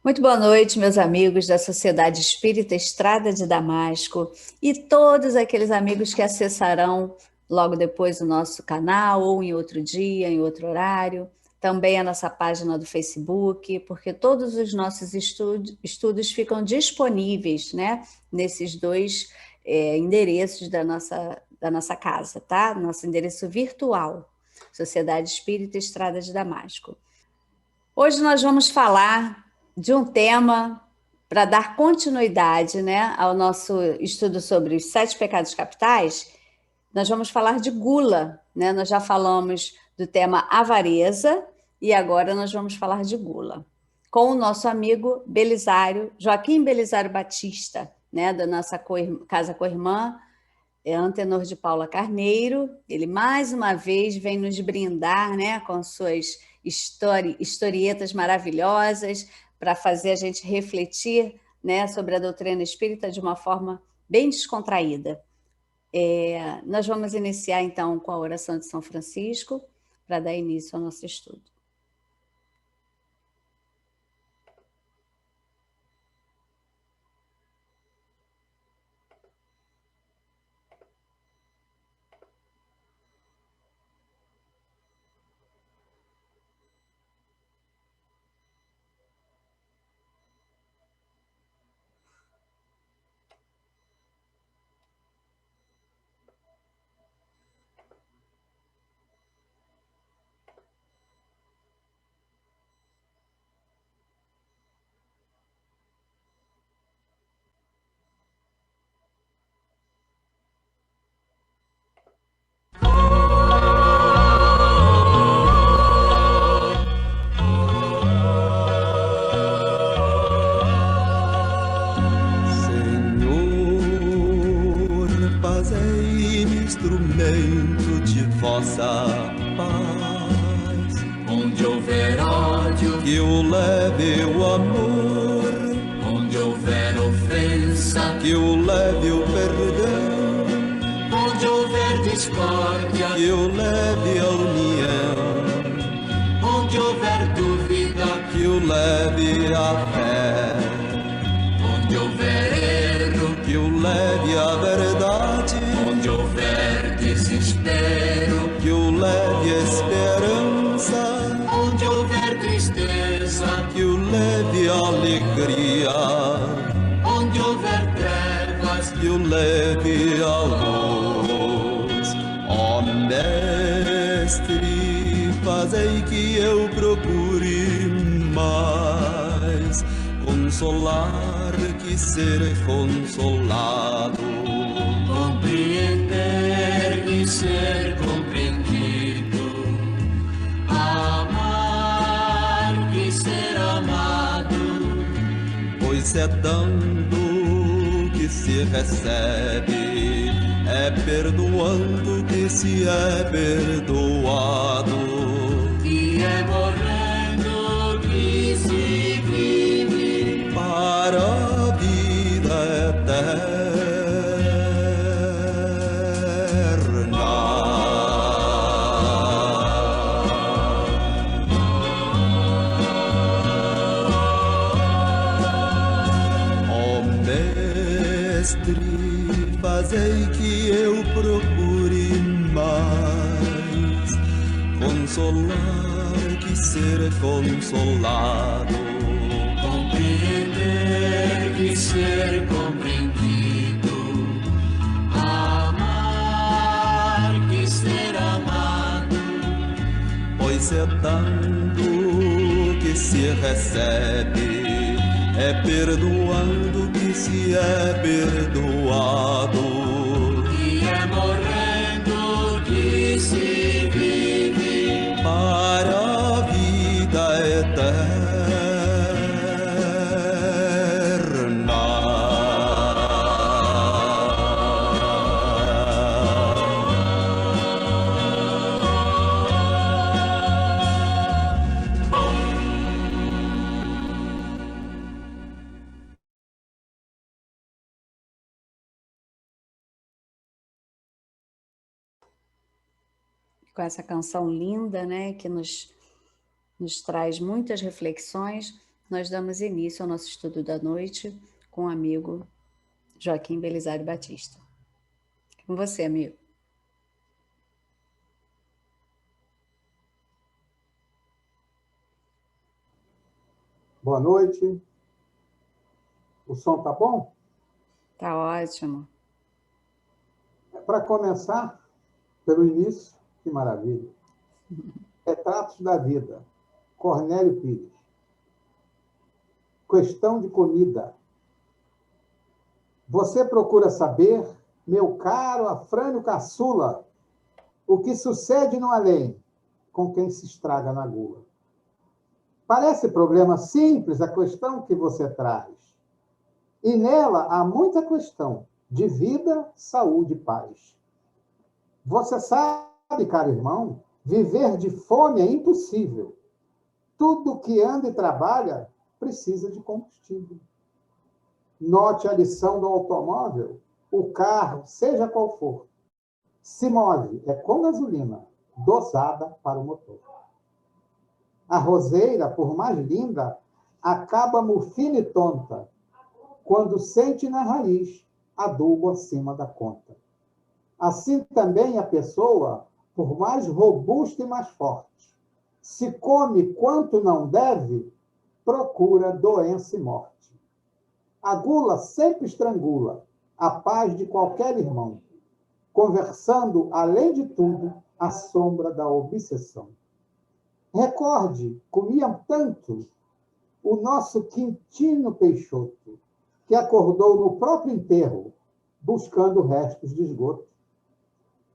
Muito boa noite, meus amigos da Sociedade Espírita Estrada de Damasco e todos aqueles amigos que acessarão logo depois o nosso canal ou em outro dia, em outro horário. Também a nossa página do Facebook, porque todos os nossos estudos ficam disponíveis, né, nesses dois endereços da nossa casa, tá? Nosso endereço virtual, Sociedade Espírita Estrada de Damasco. Hoje nós vamos falar de um tema para dar continuidade, né, ao nosso estudo sobre os sete pecados capitais. Nós vamos falar de gula, né? Nós já falamos do tema avareza e agora nós vamos falar de gula, com o nosso amigo Belisário, Joaquim Belisário Batista, né, da nossa casa co-irmã, Antenor de Paula Carneiro. Ele mais uma vez vem nos brindar, né, com suas historietas maravilhosas para fazer a gente refletir, né, sobre a doutrina espírita de uma forma bem descontraída. Nós vamos iniciar então com a oração de São Francisco para dar início ao nosso estudo. Instrumento de vossa paz, onde houver ódio, que o leve o amor, onde houver ofensa, que o leve o perdão, onde houver discórdia, que o leve a união, onde houver dúvida, que o leve a fé, onde houver erro, que o leve a verdade, onde houver desespero, que o leve a esperança, onde houver tristeza, que o leve a alegria, onde houver trevas, que o leve a luz. Ó Mestre, fazei que eu procure mais consolar que ser consolado, compreender e ser compreendido, amar e ser amado, pois é dando que se recebe, é perdoando que se é perdoado, e é morrendo que se vive, para a vida eterna. Ó Mestre, fazei que eu procure mais consolar que ser consolado, compreender e ser compreendido, amar e ser amado, pois é dando que se recebe, é perdoando que se é perdoado, e é morrendo que se vive, para a vida eterna. Com essa canção linda, né, que nos traz muitas reflexões, nós damos início ao nosso estudo da noite com o amigo Joaquim Belisário Batista. Com você, amigo. Boa noite. O som tá bom? Tá ótimo. Para começar, pelo início, que maravilha. Retratos da vida, Cornélio Pires. Questão de comida. Você procura saber, meu caro Afrânio Caçula, o que sucede no além com quem se estraga na gula. Parece problema simples a questão que você traz. E nela há muita questão de vida, saúde e paz. Você sabe, caro irmão, viver de fome é impossível. Tudo que anda e trabalha precisa de combustível. Note a lição do automóvel. O carro, seja qual for, se move, é com gasolina, dosada para o motor. A roseira, por mais linda, acaba mufina e tonta, quando sente na raiz adubo acima da conta. Assim também a pessoa, por mais robusta e mais forte, se come quanto não deve, procura doença e morte. A gula sempre estrangula a paz de qualquer irmão, conversando, além de tudo, à sombra da obsessão. Recorde, comiam tanto o nosso Quintino Peixoto, que acordou no próprio enterro, buscando restos de esgoto.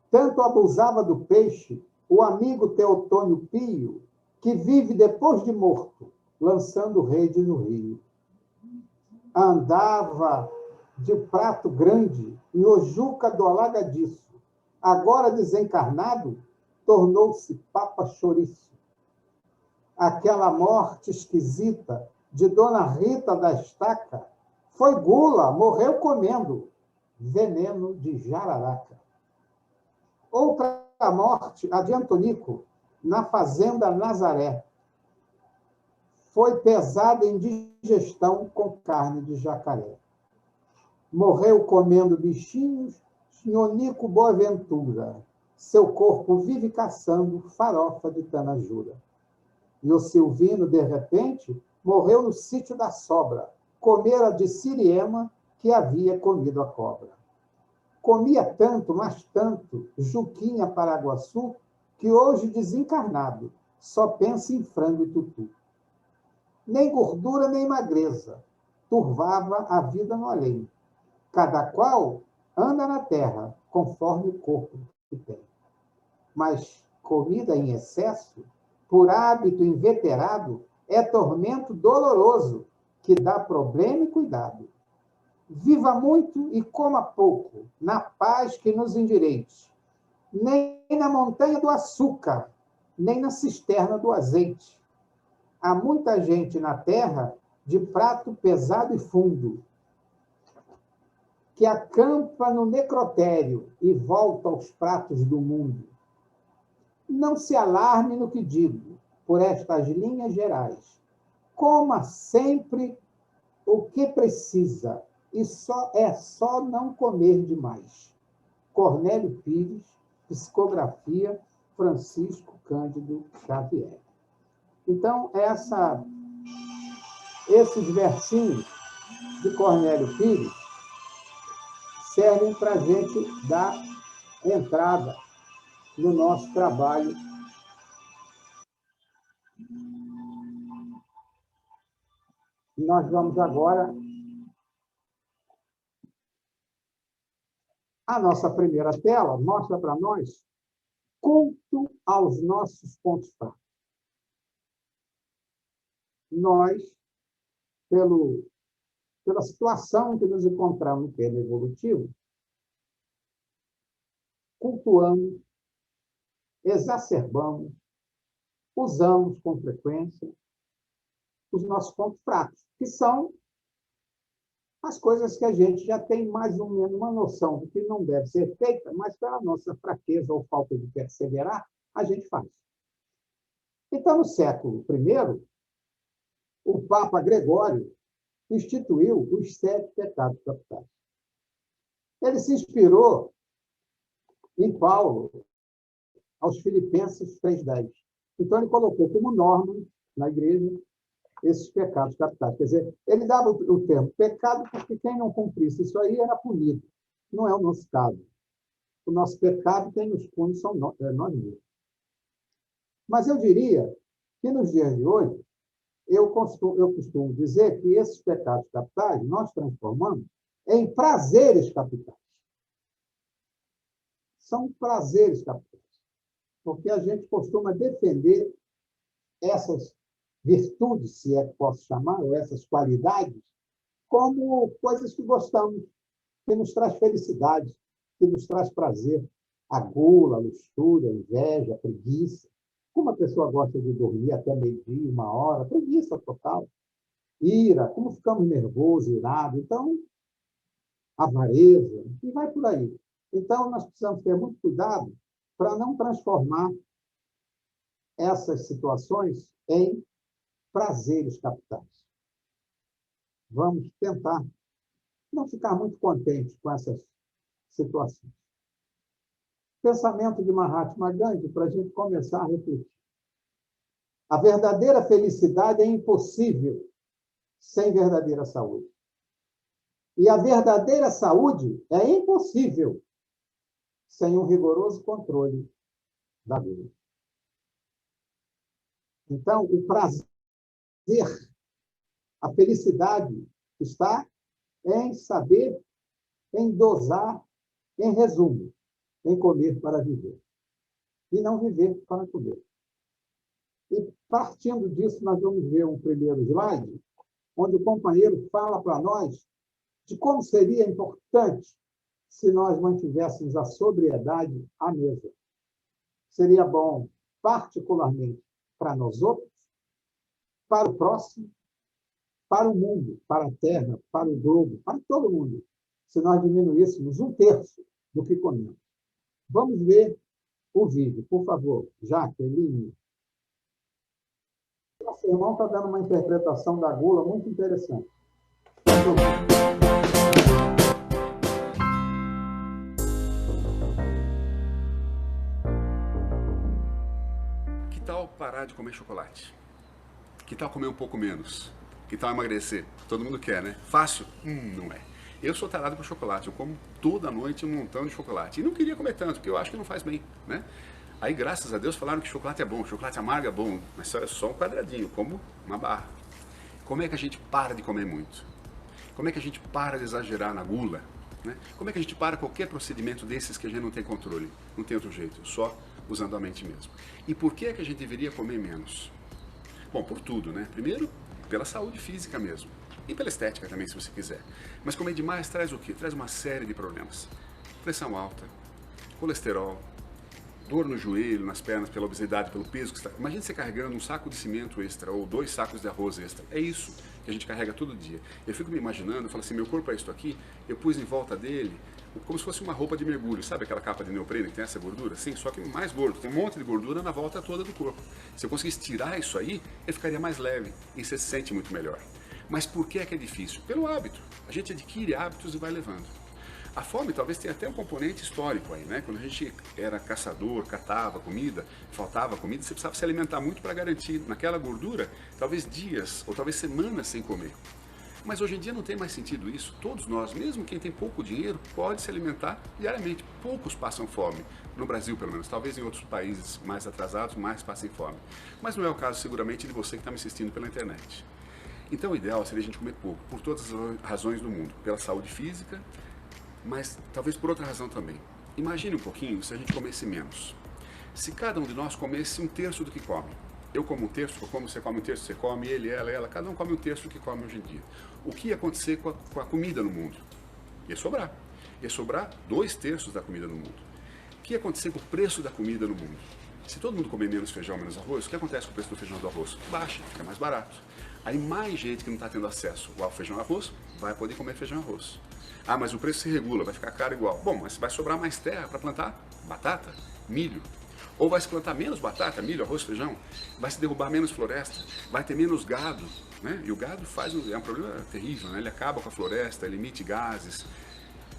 Tanto abusava do peixe o amigo Teotônio Pio, que vive depois de morto, lançando rede no rio. Andava de prato grande e o Juca do Alagadiço, agora desencarnado, tornou-se papa chouriço. Aquela morte esquisita de Dona Rita da Estaca foi gula, morreu comendo veneno de jararaca. Outra morte, a de Antonico, na fazenda Nazaré, foi pesada em digestão com carne de jacaré. Morreu comendo bichinhos, Nhonico Boaventura. Seu corpo vive caçando farofa de tanajura. E o Silvino, de repente, morreu no sítio da Sobra, comera de Siriema que havia comido a cobra. Comia tanto, mas tanto, Juquinha Paraguaçu, que hoje, desencarnado, só pensa em frango e tutu. Nem gordura, nem magreza, turvava a vida no além. Cada qual anda na terra, conforme o corpo que tem. Mas comida em excesso, por hábito inveterado, é tormento doloroso, que dá problema e cuidado. Viva muito e coma pouco, na paz que nos endireite. Nem na montanha do açúcar, nem na cisterna do azeite. Há muita gente na terra de prato pesado e fundo, que acampa no necrotério e volta aos pratos do mundo. Não se alarme no que digo, por estas linhas gerais. Coma sempre o que precisa, e só não comer demais. Cornélio Pires, psicografia, Francisco Cândido Xavier. Então, esses versinhos de Cornélio Pires servem para a gente dar entrada no nosso trabalho. Nós vamos agora a nossa primeira tela mostra para nós culto aos nossos pontos fracos. Nós, pela situação que nos encontramos no termo evolutivo, cultuamos, exacerbamos, usamos com frequência os nossos pontos fracos, que são as coisas que a gente já tem mais ou menos uma noção do que não deve ser feita, mas pela nossa fraqueza ou falta de perseverar, a gente faz. Então, no século I, o Papa Gregório instituiu os 7 pecados capitais. Ele se inspirou em Paulo, aos Filipenses 3,10. Então, ele colocou como norma na igreja esses pecados capitais. Quer dizer, ele dava o termo pecado porque quem não cumprisse isso aí era punido. Não é o nosso caso. O nosso pecado, quem nos pune são nós mesmos. Mas eu diria que, nos dias de hoje, eu costumo dizer que esses pecados capitais nós transformamos em prazeres capitais. São prazeres capitais. Porque a gente costuma defender essas virtudes, se é que posso chamar, ou essas qualidades, como coisas que gostamos, que nos traz felicidade, que nos traz prazer. A gula, a luxúria, a inveja, a preguiça. Como a pessoa gosta de dormir até meio-dia, 1 hora, preguiça total. Ira, como ficamos nervosos, irados. Então, avareza, e vai por aí. Então, nós precisamos ter muito cuidado para não transformar essas situações em prazeres capitais. Vamos tentar não ficar muito contentes com essas situações. Pensamento de Mahatma Gandhi, para a gente começar a refletir. A verdadeira felicidade é impossível sem verdadeira saúde. E a verdadeira saúde é impossível sem um rigoroso controle da vida. Então, o prazer, a felicidade está em saber, em dosar, em resumo, em comer para viver. E não viver para comer. E, partindo disso, nós vamos ver um primeiro slide, onde o companheiro fala para nós de como seria importante se nós mantivéssemos a sobriedade à mesa. Seria bom, particularmente, para nós outros, para o próximo, para o mundo, para a terra, para o globo, para todo mundo, se nós diminuíssemos 1/3 do que comemos. Vamos ver o vídeo, por favor. Jaqueline. Nosso irmão está dando uma interpretação da gula muito interessante. Que tal parar de comer chocolate? Que tal comer um pouco menos? Que tal emagrecer? Todo mundo quer, né? Fácil? Não é. Eu sou tarado por chocolate, eu como toda noite um montão de chocolate. E não queria comer tanto, porque eu acho que não faz bem, né? Aí, graças a Deus, falaram que chocolate é bom, chocolate amargo é bom, mas é só um quadradinho, como uma barra. Como é que a gente para de comer muito? Como é que a gente para de exagerar na gula? Né? Como é que a gente para qualquer procedimento desses que a gente não tem controle? Não tem outro jeito, só usando a mente mesmo. E por que é que a gente deveria comer menos? Bom, por tudo, né? Primeiro, pela saúde física mesmo. E pela estética também, se você quiser. Mas comer demais traz o quê? Traz uma série de problemas. Pressão alta, colesterol, dor no joelho, nas pernas, pela obesidade, pelo peso que está... Imagina você carregando um saco de cimento extra ou 2 sacos de arroz extra. É isso que a gente carrega todo dia. Eu fico me imaginando, eu falo assim, meu corpo é isso aqui, eu pus em volta dele como se fosse uma roupa de mergulho. Sabe aquela capa de neoprene que tem essa gordura? Sim, só que mais gordo. Tem um monte de gordura na volta toda do corpo. Se eu conseguisse tirar isso aí, ele ficaria mais leve e você se sente muito melhor. Mas por que é difícil? Pelo hábito. A gente adquire hábitos e vai levando. A fome talvez tenha até um componente histórico aí, né? Quando a gente era caçador, catava comida, faltava comida, você precisava se alimentar muito para garantir naquela gordura, talvez dias ou talvez semanas sem comer. Mas hoje em dia não tem mais sentido isso. Todos nós, mesmo quem tem pouco dinheiro, pode se alimentar diariamente. Poucos passam fome. No Brasil, pelo menos. Talvez em outros países mais atrasados, mais passem fome. Mas não é o caso, seguramente, de você que está me assistindo pela internet. Então, o ideal seria a gente comer pouco, por todas as razões do mundo. Pela saúde física, mas talvez por outra razão também. Imagine um pouquinho se a gente comesse menos. Se cada um de nós comesse 1/3 do que come. Eu como 1/3, eu como, você come 1/3, você come, ele, ela, cada um come 1/3 do que come hoje em dia. O que ia acontecer com a comida no mundo? Ia sobrar. Ia sobrar 2/3 da comida no mundo. O que ia acontecer com o preço da comida no mundo? Se todo mundo comer menos feijão, menos arroz, o que acontece com o preço do feijão e do arroz? Baixa, fica mais barato. Aí mais gente que não está tendo acesso ao feijão e arroz vai poder comer feijão e arroz. Ah, mas o preço se regula, vai ficar caro igual. Bom, mas vai sobrar mais terra para plantar batata, milho. Ou vai se plantar menos batata, milho, arroz, feijão, vai se derrubar menos floresta, vai ter menos gado, né? E o gado é um problema terrível, né? Ele acaba com a floresta, ele emite gases.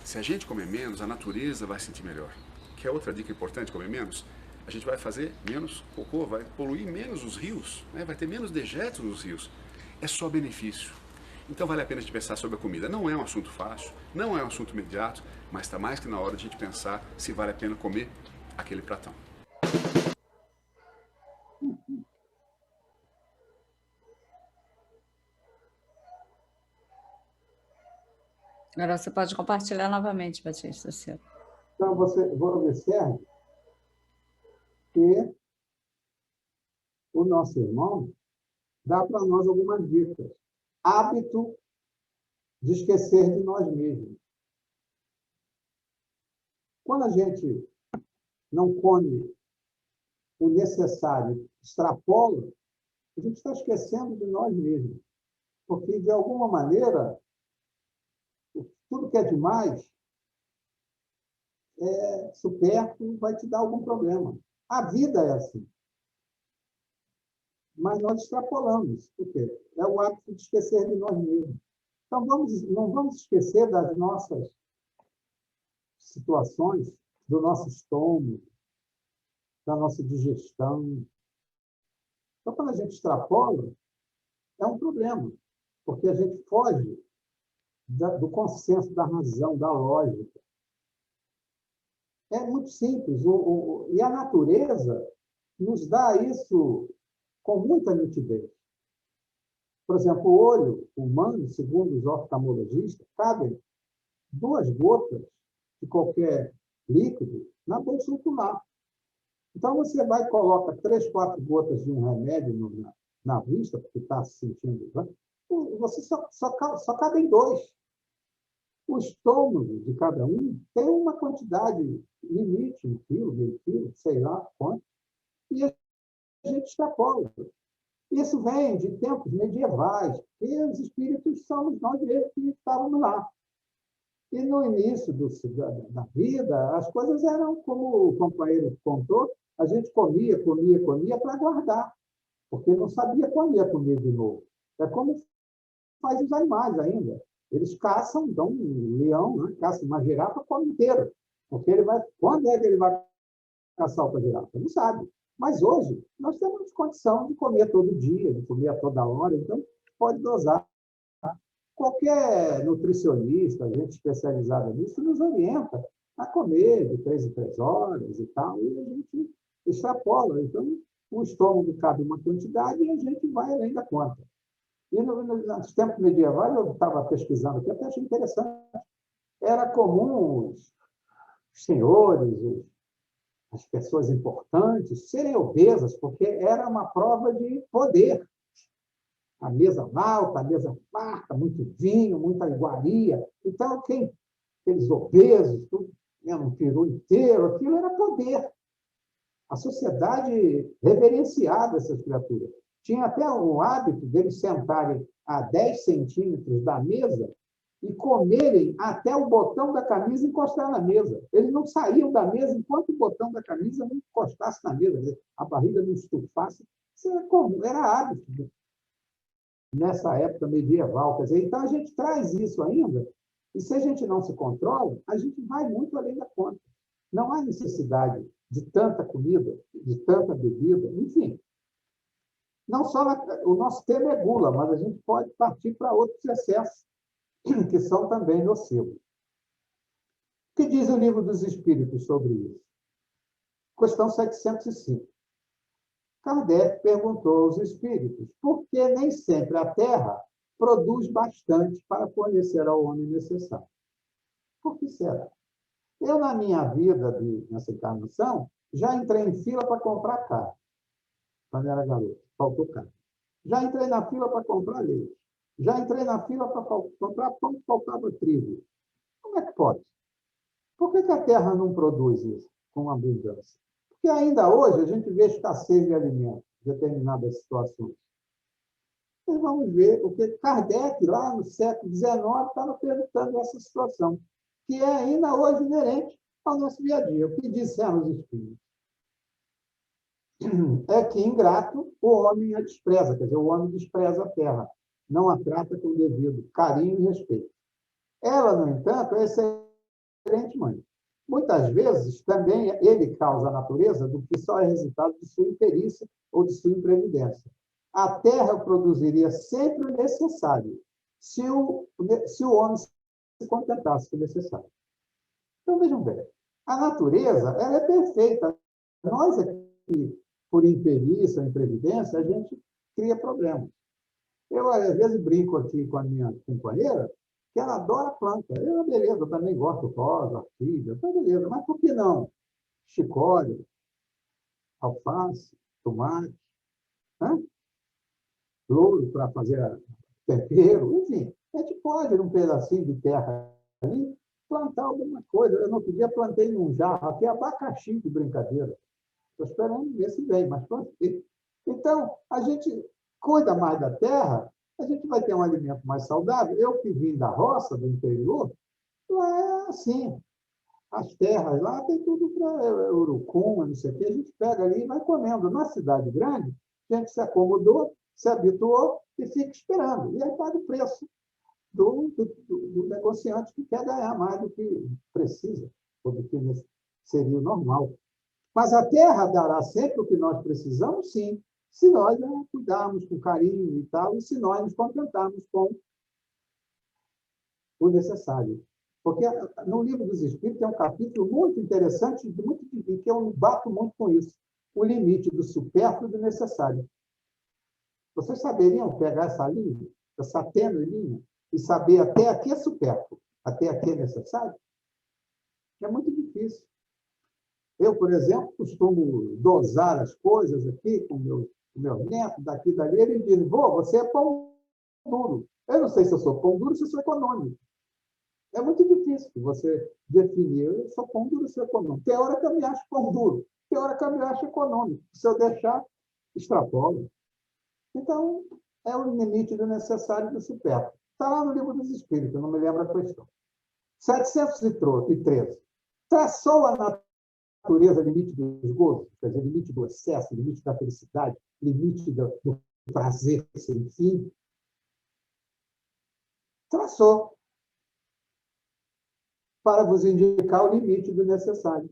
Se a gente comer menos, a natureza vai sentir melhor. Que é outra dica importante, comer menos? A gente vai fazer menos cocô, vai poluir menos os rios, né? Vai ter menos dejetos nos rios. É só benefício. Então vale a pena a gente pensar sobre a comida. Não é um assunto fácil, não é um assunto imediato, mas está mais que na hora de a gente pensar se vale a pena comer aquele pratão. Agora você pode compartilhar novamente, Batista, seu. Então, você observe que o nosso irmão dá para nós algumas dicas. Hábito de esquecer de nós mesmos. Quando a gente não come o necessário, extrapola, a gente está esquecendo de nós mesmos. Porque, de alguma maneira, tudo que é demais, supérfluo, vai te dar algum problema. A vida é assim. Mas nós extrapolamos. Por quê? É o hábito de esquecer de nós mesmos. Então, não vamos esquecer das nossas situações, do nosso estômago, da nossa digestão. Então, quando a gente extrapola, é um problema, porque a gente foge do consenso, da razão, da lógica. É muito simples. E a natureza nos dá isso com muita nitidez. Por exemplo, o olho humano, segundo os oftalmologistas, cabem 2 gotas de qualquer líquido na bolsa ocular. Então, você vai e coloca 3, 4 gotas de um remédio na vista, porque está se sentindo... Você só cabem 2. O estômago de cada um tem uma quantidade limite, 1 quilo, meio quilo, sei lá quanto, e a gente extrapola. Isso vem de tempos medievais, porque os espíritos somos nós mesmos que estávamos lá. E no início da vida, as coisas eram como o companheiro contou, a gente comia para guardar, porque não sabia quando ia comer de novo. É como faz os animais ainda. Eles caçam, dão um leão, né? Caçam uma girafa, come inteiro. Porque quando é que ele vai caçar outra girafa? Não sabe. Mas hoje, nós temos condição de comer todo dia, de comer a toda hora, então pode dosar. Qualquer nutricionista, gente especializada nisso, nos orienta a comer de 3 em 3 horas e tal, e a gente extrapola. Então, o estômago cabe uma quantidade e a gente vai além da conta. E nos tempos medievais, eu estava pesquisando aqui, até achei interessante, era comum os senhores, as pessoas importantes serem obesas, porque era uma prova de poder. A mesa alta, a mesa farta, muito vinho, muita iguaria. Então, aqueles obesos, tudo, um peru inteiro, aquilo era poder. A sociedade reverenciava essas criaturas. Tinha até o hábito deles sentarem a 10 centímetros da mesa e comerem até o botão da camisa encostar na mesa. Eles não saíam da mesa enquanto o botão da camisa não encostasse na mesa, a barriga não estufasse. Isso era comum, era hábito nessa época medieval. Quer dizer, então, a gente traz isso ainda, e se a gente não se controla, a gente vai muito além da conta. Não há necessidade de tanta comida, de tanta bebida, enfim. Não só o nosso tema é gula, mas a gente pode partir para outros excessos, que são também nocivos. O que diz o Livro dos Espíritos sobre isso? Questão 705. Kardec perguntou aos espíritos por que nem sempre a Terra produz bastante para fornecer ao homem necessário. Por que será? Eu, na minha vida, nessa encarnação, já entrei em fila para comprar carne. Quando era garoto, faltou carne. Já entrei na fila para comprar leite. Já entrei na fila para comprar pão que faltava trigo. Como é que pode? Por que a Terra não produz isso com abundância? Porque ainda hoje a gente vê escassez de alimentos em determinadas situações. E vamos ver o que Kardec, lá no século XIX, estava perguntando essa situação, que é ainda hoje inerente ao nosso dia a dia. O que disseram os espíritos? é que, ingrato, o homem a despreza, quer dizer, o homem despreza a terra, não a trata com o devido carinho e respeito. Ela, no entanto, é excelente mãe. Muitas vezes, também, ele causa a natureza do que só é resultado de sua imperícia ou de sua imprevidência. A terra produziria sempre o necessário, se o homem se contentasse com o necessário. Então, vejam bem, a natureza ela é perfeita. Nós aqui, por imperícia, imprevidência, a gente cria problemas. Eu, às vezes, brinco aqui com a minha companheira, que ela adora planta. Eu, beleza, eu também gosto de rosa, orquídea, tá beleza. Mas por que não? Chicória, alface, tomate, né? Louro para fazer tempero, enfim. A gente pode, num pedacinho de terra ali, plantar alguma coisa. Eu, no outro dia, plantei num jarro aqui abacaxi de brincadeira. Estou esperando ver se vem, mas plantei. Então, a gente cuida mais da terra, a gente vai ter um alimento mais saudável. Eu que vim da roça, do interior, lá é assim. As terras lá tem tudo para urucum, não sei o quê. A gente pega ali e vai comendo. Na cidade grande, a gente se acomodou, se habituou e fica esperando. E aí paga o preço do negociante que quer ganhar mais do que precisa, ou do que seria o normal. Mas a terra dará sempre o que nós precisamos, sim, se nós cuidarmos com carinho e tal, e se nós nos contentarmos com o necessário. Porque no Livro dos Espíritos tem um capítulo muito interessante, muito que eu bato muito com isso, o limite do supérfluo e do necessário. Vocês saberiam pegar essa linha, essa tênue linha, e saber até aqui é supérfluo, até aqui é necessário? É muito difícil. Eu, por exemplo, costumo dosar as coisas aqui com o meu neto, daqui e dali. Ele diz, vô, você é pão duro. Eu não sei se eu sou pão duro ou se eu sou econômico. É muito difícil você definir. Eu sou pão duro ou sou econômico. Tem hora que eu me acho pão duro, tem hora que eu me acho econômico. Se eu deixar, extrapolo. Então, é o limite do necessário e do supérfluo. Está lá no Livro dos Espíritos, eu não me lembro a questão. 713. Traçou a natureza, limite dos gozos, quer dizer, limite do excesso, limite da felicidade, limite do prazer sem fim. Traçou para vos indicar o limite do necessário.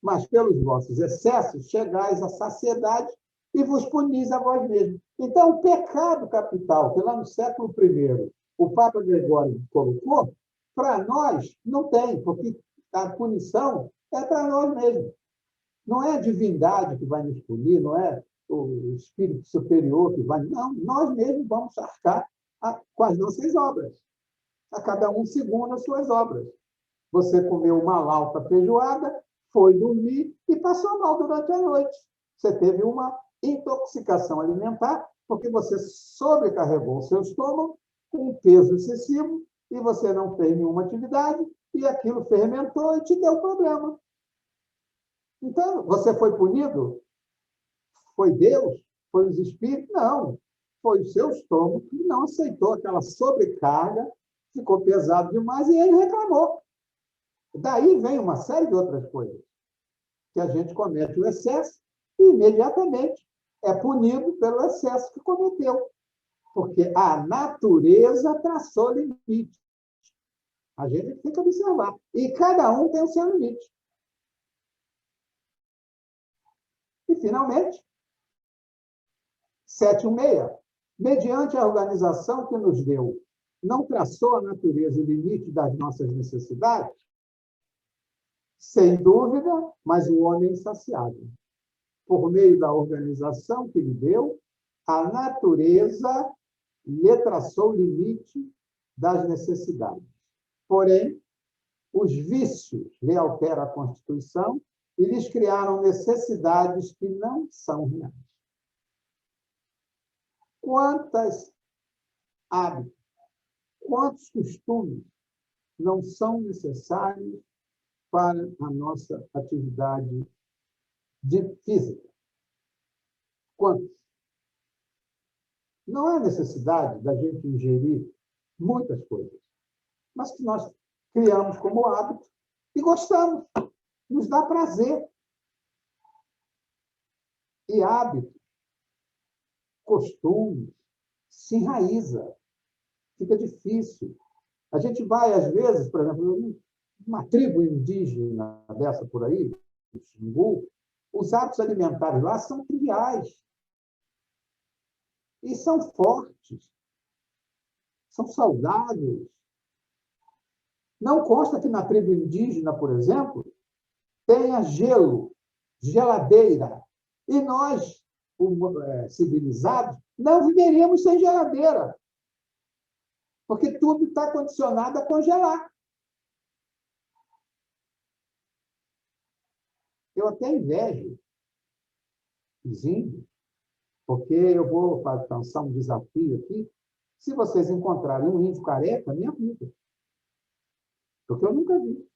Mas pelos vossos excessos chegais à saciedade e vos punis a vós mesmos. Então, o pecado capital, que lá no século I o Papa Gregório colocou, para nós não tem, porque a punição é para nós mesmos. Não é a divindade que vai nos punir, não é o espírito superior que vai... Não, nós mesmos vamos arcar com as nossas obras. A cada um segundo as suas obras. Você comeu uma lauta feijoada, foi dormir e passou mal durante a noite. Você teve uma intoxicação alimentar porque você sobrecarregou o seu estômago com um peso excessivo e você não fez nenhuma atividade e aquilo fermentou e te deu problema. Então, você foi punido? Foi Deus? Foi os espíritos? Não. Foi o seu estômago que não aceitou aquela sobrecarga, ficou pesado demais e ele reclamou. Daí vem uma série de outras coisas. Que a gente comete o excesso e imediatamente é punido pelo excesso que cometeu. Porque a natureza traçou limite. A gente tem que observar. E cada um tem o seu limite. E, finalmente, 716. Mediante a organização que nos deu, não traçou a natureza o limite das nossas necessidades? Sem dúvida, mas o homem é insaciável. Por meio da organização que lhe deu, a natureza lhe traçou o limite das necessidades. Porém, os vícios lhe alteram a constituição e lhes criaram necessidades que não são reais. Quantos hábitos, quantos costumes não são necessários para a nossa atividade física? Quantos? Não há necessidade da gente ingerir muitas coisas, mas que nós criamos como hábito e gostamos, nos dá prazer. E hábito, costume, se enraiza. Fica difícil. A gente vai, às vezes, por exemplo, uma tribo indígena dessa por aí, o Xingu, os hábitos alimentares lá são triviais. E são fortes. São saudáveis. Não consta que na tribo indígena, por exemplo, tenha gelo, geladeira. E nós, civilizados, não viveríamos sem geladeira. Porque tudo está condicionado a congelar. Eu até invejo os índios, porque eu vou lançar um desafio aqui. Se vocês encontrarem um índio careca, me avisa. Porque eu nunca vi.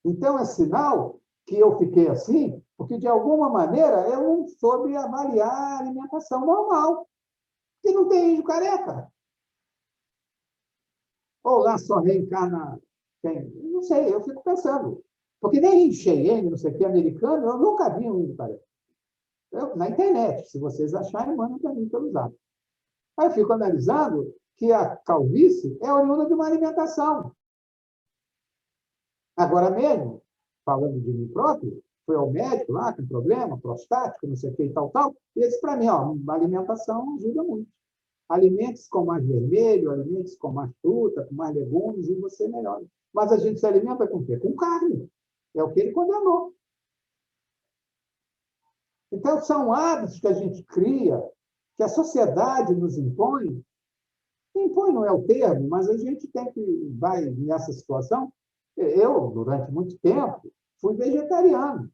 Então, é sinal que eu fiquei assim, porque, de alguma maneira, eu não soube avaliar a alimentação normal. Porque não tem índio careca. Ou lá só reencarna quem? Não sei, eu fico pensando. Porque nem índio Cheyenne, não sei o que, americano, eu nunca vi um índio careca. Na internet, se vocês acharem, mandem para mim pelo zap. Aí eu fico analisando que a calvície é oriunda de uma alimentação. Agora mesmo, falando de mim próprio, fui ao médico lá com problema, prostático, não sei o que e tal, e ele disse para mim, a alimentação ajuda muito. Alimentos com mais vermelho, alimentos com mais fruta, com mais legumes, e você melhora. Mas a gente se alimenta com o quê? Com carne. É o que ele condenou. Então, são hábitos que a gente cria, que a sociedade nos impõe. Impõe não é o termo, mas a gente tem que vai nessa situação. Eu, durante muito tempo, fui vegetariano.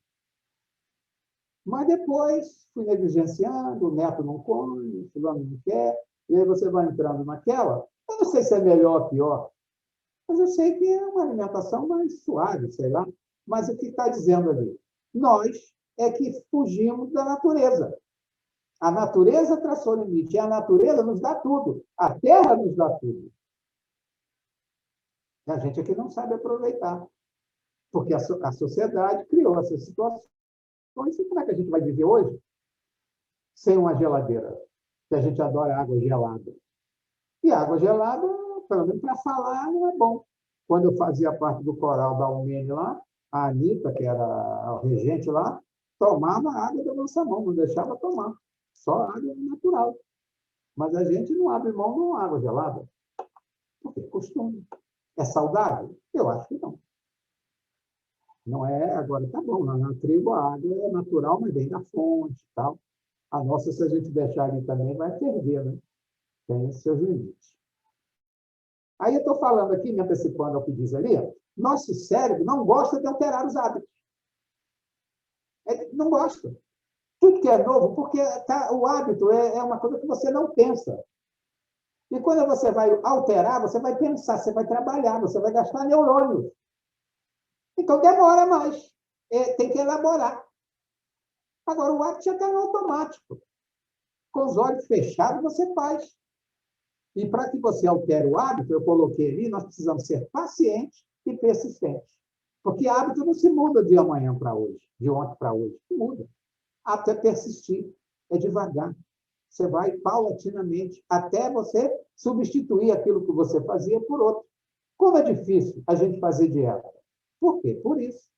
Mas depois fui negligenciando, o neto não come, o fulano não quer, e aí você vai entrando naquela. Eu não sei se é melhor ou pior, mas eu sei que é uma alimentação mais suave, sei lá. Mas o que está dizendo ali? Nós é que fugimos da natureza. A natureza traçou limite, e a natureza nos dá tudo. A terra nos dá tudo. E a gente aqui não sabe aproveitar. Porque a sociedade criou essas situações. E como é que a gente vai viver hoje sem uma geladeira? Que a gente adora água gelada. E água gelada, pelo menos para falar, não é bom. Quando eu fazia parte do coral da UMN lá, a Anitta, que era a regente lá, tomava água da nossa mão, não deixava tomar. Só água natural. Mas a gente não abre mão de uma água gelada. Porque é costume. É saudável? Eu acho que não. Não é, agora tá bom, na tribo a água é natural, mas vem da fonte e tal. A nossa, se a gente deixar ali também, vai ferver, né? Tem seus limites. Aí eu estou falando aqui, me antecipando ao que diz ali, nosso cérebro não gosta de alterar os hábitos. Não gosta. Tudo que é novo, porque o hábito é uma coisa que você não pensa. E quando você vai alterar, você vai pensar, você vai trabalhar, você vai gastar neurônios. Então, demora mais. Tem que elaborar. Agora, o hábito já está no automático. Com os olhos fechados, você faz. E para que você altere o hábito, eu coloquei ali, nós precisamos ser pacientes e persistentes. Porque hábito não se muda de amanhã para hoje, de ontem para hoje. Não muda. Até persistir. É devagar. Você vai paulatinamente até você substituir aquilo que você fazia por outro. Como é difícil a gente fazer dieta? Por quê? Por isso.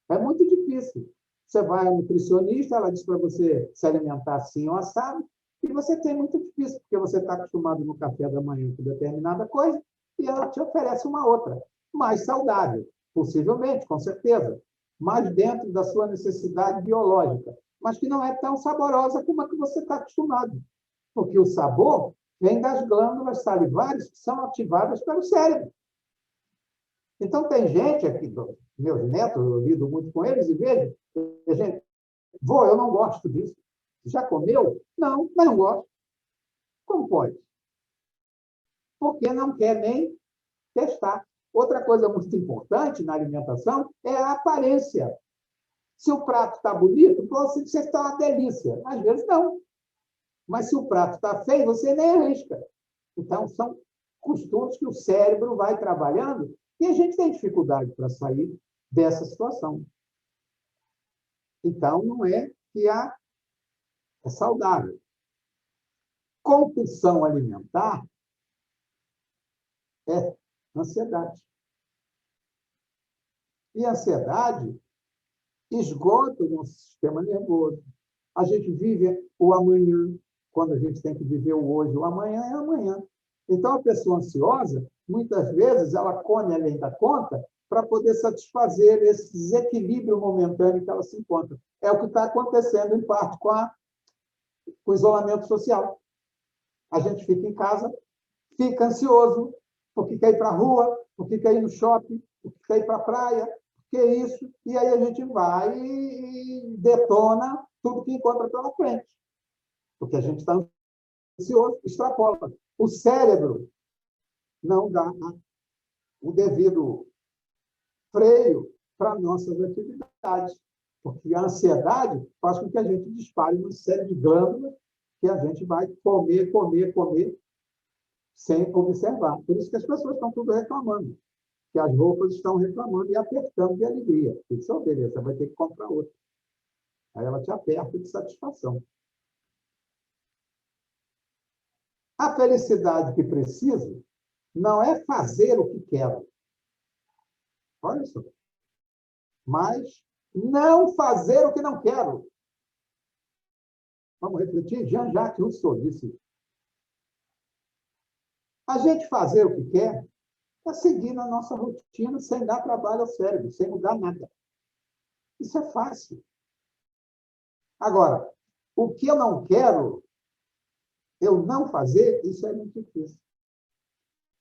É muito difícil. Você vai ao nutricionista, ela diz para você se alimentar assim ou assado, e você tem muito difícil, porque você está acostumado no café da manhã com determinada coisa, e ela te oferece uma outra, mais saudável, possivelmente, com certeza, mais dentro da sua necessidade biológica, mas que não é tão saborosa como a que você está acostumado, porque o sabor vem das glândulas salivares que são ativadas pelo cérebro. Então, tem gente aqui, meus netos, eu lido muito com eles e vejo, gente, eu não gosto disso. Já comeu? Não, mas não gosto. Como pode? Porque não quer nem testar. Outra coisa muito importante na alimentação é a aparência. Se o prato está bonito, você está uma delícia. Às vezes não. Mas se o prato está feio, você nem arrisca. Então, são costumes que o cérebro vai trabalhando e a gente tem dificuldade para sair dessa situação. Então, não é que é saudável. Compulsão alimentar é ansiedade. E a ansiedade esgota o nosso sistema nervoso. A gente vive o amanhã, quando a gente tem que viver o hoje. O amanhã é amanhã. Então, a pessoa ansiosa, muitas vezes, ela come além da conta para poder satisfazer esse desequilíbrio momentâneo que ela se encontra. É o que está acontecendo, em parte, com o isolamento social. A gente fica em casa, fica ansioso, porque quer ir para a rua, porque quer ir no shopping, porque quer ir para a praia, porque é isso, e aí a gente vai e detona tudo que encontra pela frente. Porque a gente está ansioso, extrapola. O cérebro não dá o devido freio para nossas atividades, porque a ansiedade faz com que a gente dispare uma série de glândulas que a gente vai comer, comer, comer, sem observar. Por isso que as pessoas estão tudo reclamando, que as roupas estão reclamando e apertando de alegria. Isso, beleza, você vai ter que comprar outra. Aí ela te aperta de satisfação. A felicidade que preciso não é fazer o que quero. Olha só. Mas não fazer o que não quero. Vamos refletir? Jean-Jacques Rousseau disse: a gente fazer o que quer é seguir na nossa rotina sem dar trabalho ao cérebro, sem mudar nada. Isso é fácil. Agora, o que eu não quero, eu não fazer, isso é muito difícil.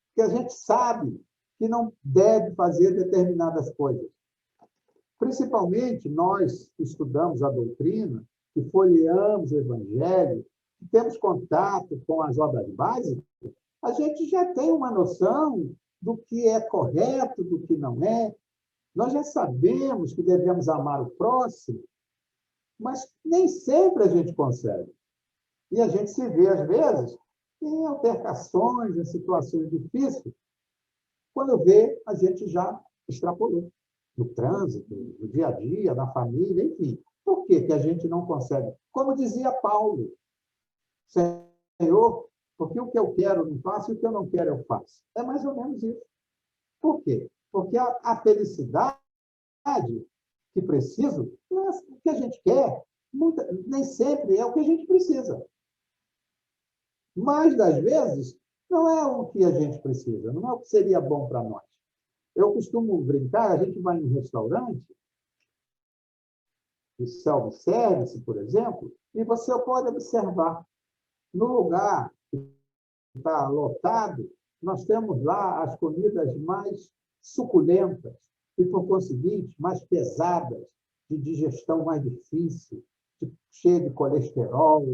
Porque a gente sabe que não deve fazer determinadas coisas. Principalmente nós que estudamos a doutrina, que folheamos o Evangelho, que temos contato com as obras básicas, a gente já tem uma noção do que é correto, do que não é. Nós já sabemos que devemos amar o próximo, mas nem sempre a gente consegue. E a gente se vê, às vezes, em altercações, em situações difíceis. Quando vê, a gente já extrapolou. No trânsito, no dia a dia, na família, enfim. Por que que a gente não consegue? Como dizia Paulo, Senhor, porque o que eu quero eu não faço e o que eu não quero eu faço. É mais ou menos isso. Por quê? Porque a felicidade que preciso não é o que a gente quer, nem sempre é o que a gente precisa. Mas, das vezes, não é o que a gente precisa, não é o que seria bom para nós. Eu costumo brincar, a gente vai em um restaurante, de self-service, por exemplo, e você pode observar, no lugar que está lotado, nós temos lá as comidas mais suculentas e, por conseguinte, mais pesadas, de digestão mais difícil, cheia de colesterol,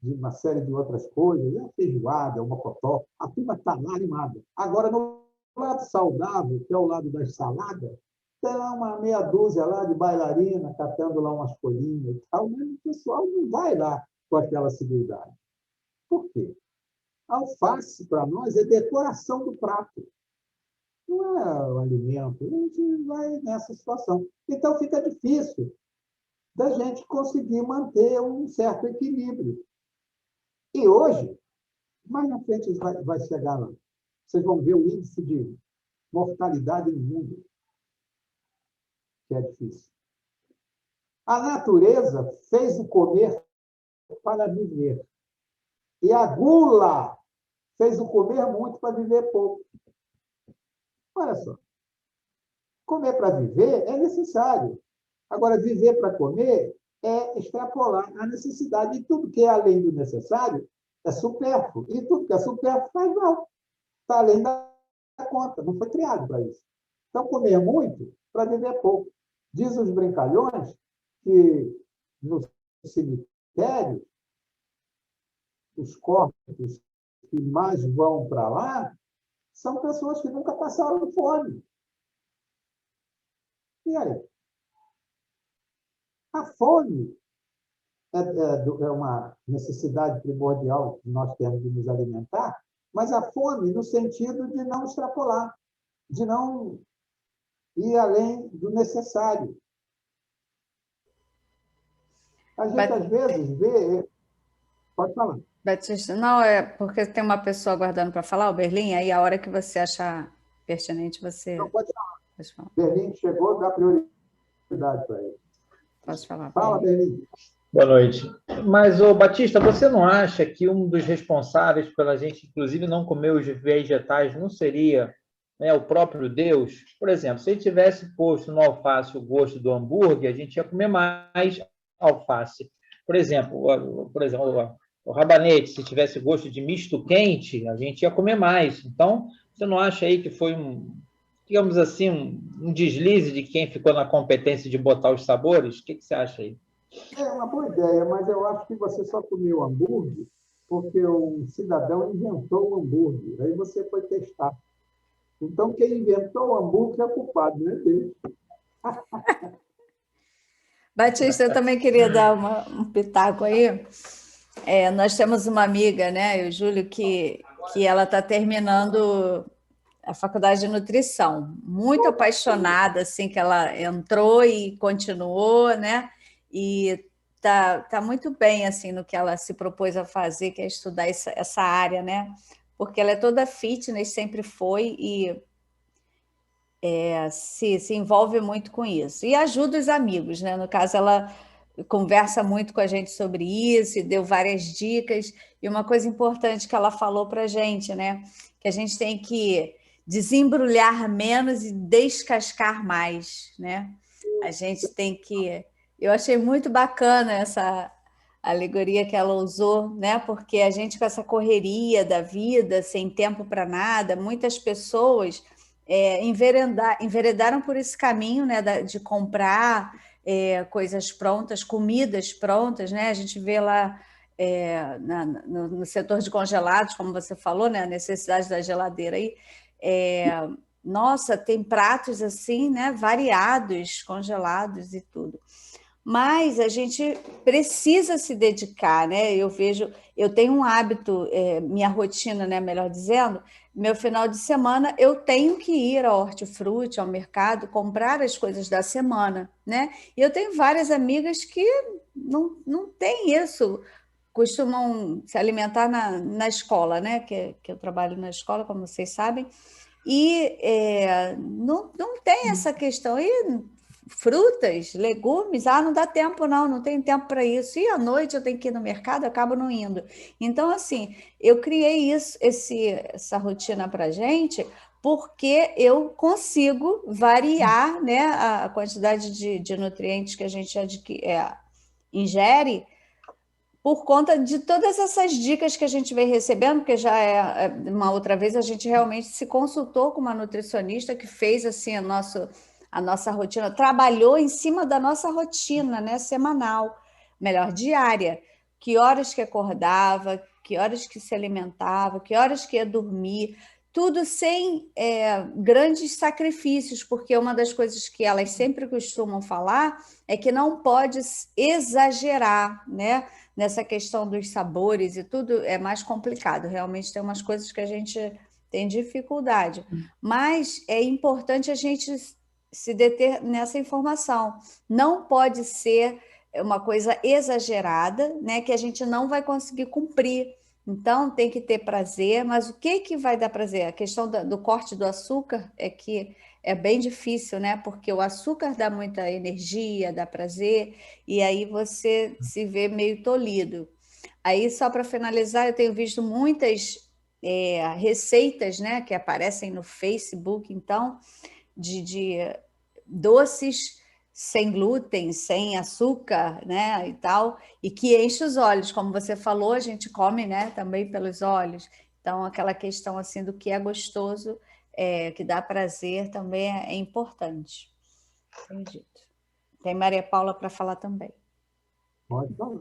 de uma série de outras coisas, é feijoada, é uma mocotó, a turma está lá animada. Agora, no lado saudável, que é o lado das saladas, tem lá uma meia dúzia lá de bailarina, catando lá umas folhinhas e tal, mas o pessoal não vai lá com aquela seguridade. Por quê? Alface, para nós, é decoração do prato. Não é o alimento. A gente vai nessa situação. Então, fica difícil da gente conseguir manter um certo equilíbrio. E hoje, mais na frente vai chegar lá. Vocês vão ver o índice de mortalidade no mundo, que é difícil. A natureza fez o comer para viver. E a gula fez o comer muito para viver pouco. Olha só. Comer para viver é necessário. Agora, viver para comer é extrapolar a necessidade. E tudo que é além do necessário é supérfluo. E tudo que é supérfluo faz mal. Está além da conta. Não foi criado para isso. Então, comer muito para viver pouco. Diz os brincalhões que no cemitério, os corpos que mais vão para lá são pessoas que nunca passaram fome. E aí? A fome é uma necessidade primordial que nós temos de nos alimentar, mas a fome no sentido de não extrapolar, de não ir além do necessário. A gente, às vezes, vê... Pode falar. Batista, não, é porque tem uma pessoa aguardando para falar, o Berlim, aí a hora que você achar pertinente, você Não, pode falar. pode falar. Berlim chegou, dá prioridade para ele. Pode falar. Fala, Berlim. Boa noite. Mas, ô Batista, você não acha que um dos responsáveis pela gente, inclusive, não comer os vegetais não seria, né, o próprio Deus? Por exemplo, se ele tivesse posto no alface o gosto do hambúrguer, a gente ia comer mais alface. Por exemplo, o rabanete, se tivesse gosto de misto quente, a gente ia comer mais. Então, você não acha aí que foi digamos assim, um deslize de quem ficou na competência de botar os sabores? O que você acha aí? É uma boa ideia, mas eu acho que você só comeu hambúrguer porque um cidadão inventou o hambúrguer. Aí você foi testar. Então, quem inventou o hambúrguer é culpado, não é Deus. Batista, eu também queria dar um pitaco aí. Nós temos uma amiga, né, o Júlio, que ela está terminando a faculdade de nutrição, muito apaixonada, assim, que ela entrou e continuou, né, e tá muito bem, assim, no que ela se propôs a fazer, que é estudar essa área, né, porque ela é toda fitness, sempre foi, e se envolve muito com isso. E ajuda os amigos, né, no caso, ela conversa muito com a gente sobre isso e deu várias dicas, e uma coisa importante que ela falou para a gente, né, que a gente tem que desembrulhar menos e descascar mais, né? A gente tem que... Eu achei muito bacana essa alegoria que ela usou, né? Porque a gente, com essa correria da vida, sem tempo para nada, muitas pessoas enveredaram por esse caminho, né? De comprar coisas prontas, comidas prontas, né? A gente vê lá no setor de congelados, como você falou, né? A necessidade da geladeira aí. Nossa, tem pratos assim, né, variados, congelados e tudo. Mas a gente precisa se dedicar, né? Eu tenho um hábito, minha rotina, né, melhor dizendo, meu final de semana eu tenho que ir ao hortifruti, ao mercado, comprar as coisas da semana, né? E eu tenho várias amigas que não têm isso, costumam se alimentar na escola, né? Que eu trabalho na escola, como vocês sabem, e não tem essa questão. E frutas, legumes, não dá tempo, não tem tempo para isso. E à noite eu tenho que ir no mercado, eu acabo não indo. Então, assim, eu criei essa rotina para a gente porque eu consigo variar, né, a quantidade de nutrientes que a gente ingere, por conta de todas essas dicas que a gente vem recebendo, porque já uma outra vez a gente realmente se consultou com uma nutricionista que fez assim a nossa rotina, trabalhou em cima da nossa rotina, né, semanal, melhor, diária, que horas que acordava, que horas que se alimentava, que horas que ia dormir, tudo sem grandes sacrifícios, porque uma das coisas que elas sempre costumam falar é que não pode exagerar, né? Nessa questão dos sabores e tudo é mais complicado. Realmente tem umas coisas que a gente tem dificuldade, mas é importante a gente se deter nessa informação. Não pode ser uma coisa exagerada, né? Que a gente não vai conseguir cumprir. Então, tem que ter prazer, mas o que vai dar prazer? A questão do corte do açúcar é que é bem difícil, né? Porque o açúcar dá muita energia, dá prazer, e aí você se vê meio tolhido. Aí, só para finalizar, eu tenho visto muitas receitas, né, que aparecem no Facebook, então, de doces sem glúten, sem açúcar, né, e tal, e que enche os olhos, como você falou, a gente come, né, também pelos olhos. Então, aquela questão assim do que é gostoso, que dá prazer, também é importante. Entendido. Tem Maria Paula para falar também. Pode falar.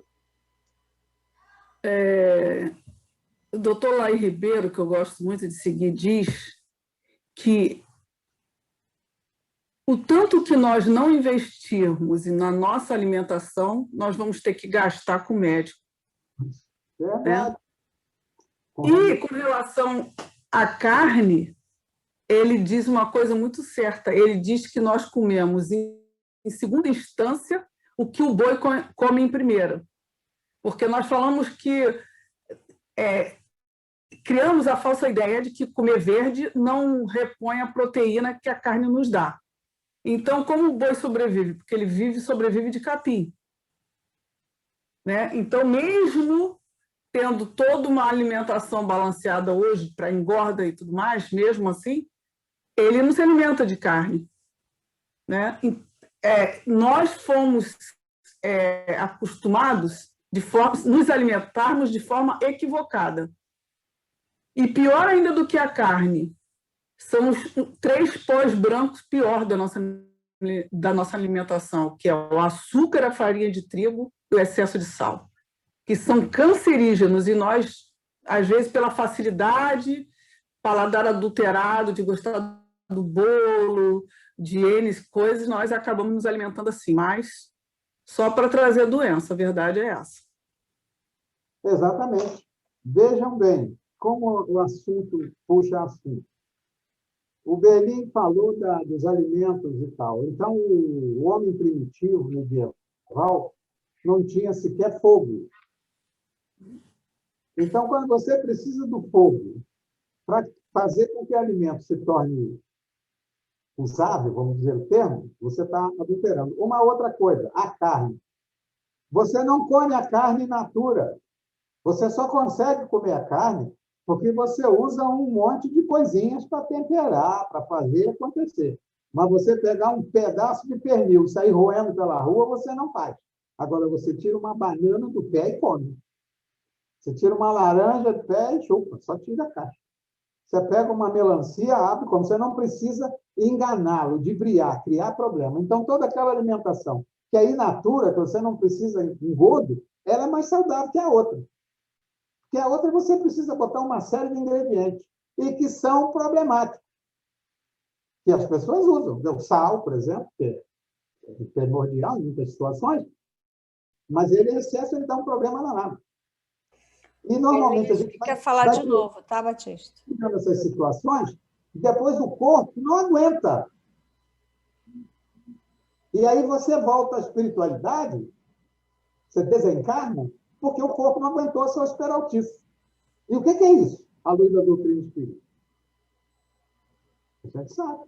O doutor Laí Ribeiro, que eu gosto muito de seguir, diz que o tanto que nós não investirmos na nossa alimentação, nós vamos ter que gastar com o médico. Verdade. E com relação à carne, ele diz uma coisa muito certa. Ele diz que nós comemos, em segunda instância, o que o boi come em primeira. Porque nós falamos que criamos a falsa ideia de que comer verde não repõe a proteína que a carne nos dá. Então, como o boi sobrevive? Porque ele sobrevive de capim. Né? Então, mesmo tendo toda uma alimentação balanceada hoje para engorda e tudo mais, mesmo assim, ele não se alimenta de carne. Né? Nós fomos acostumados nos alimentarmos de forma equivocada. E pior ainda do que a carne, são os 3 pós brancos pior da nossa alimentação, que é o açúcar, a farinha de trigo e o excesso de sal, que são cancerígenos, e nós, às vezes, pela facilidade, paladar adulterado, de gostar do bolo, de N coisas, nós acabamos nos alimentando assim, mas só para trazer doença, a verdade é essa. Exatamente. Vejam bem como o assunto puxa assunto. O Berlim falou dos alimentos e tal. Então, o homem primitivo, medieval, não tinha sequer fogo. Então, quando você precisa do fogo para fazer com que o alimento se torne usável, vamos dizer o termo, você está adulterando. Uma outra coisa, a carne. Você não come a carne in natura. Você só consegue comer a carne porque você usa um monte de coisinhas para temperar, para fazer acontecer. Mas você pegar um pedaço de pernil e sair roendo pela rua, você não faz. Agora, você tira uma banana do pé e come. Você tira uma laranja do pé e chupa, só tira a caixa. Você pega uma melancia, abre, como você não precisa enganá-lo, ludibriar, criar problema. Então, toda aquela alimentação que é in natura, que você não precisa engodo, ela é mais saudável que a outra. Porque a outra você precisa botar uma série de ingredientes e que são problemáticos. Que as pessoas usam. O sal, por exemplo, que é primordial em muitas situações, mas ele, em excesso, ele dá um problema danado. E, normalmente, a gente quer falar de novo, tá, Batista? Nessas situações, depois o corpo não aguenta. E aí você volta à espiritualidade, você desencarna, porque o corpo não aguentou a sua esperaltice. E o que é isso? A luz da doutrina espírita. A gente sabe.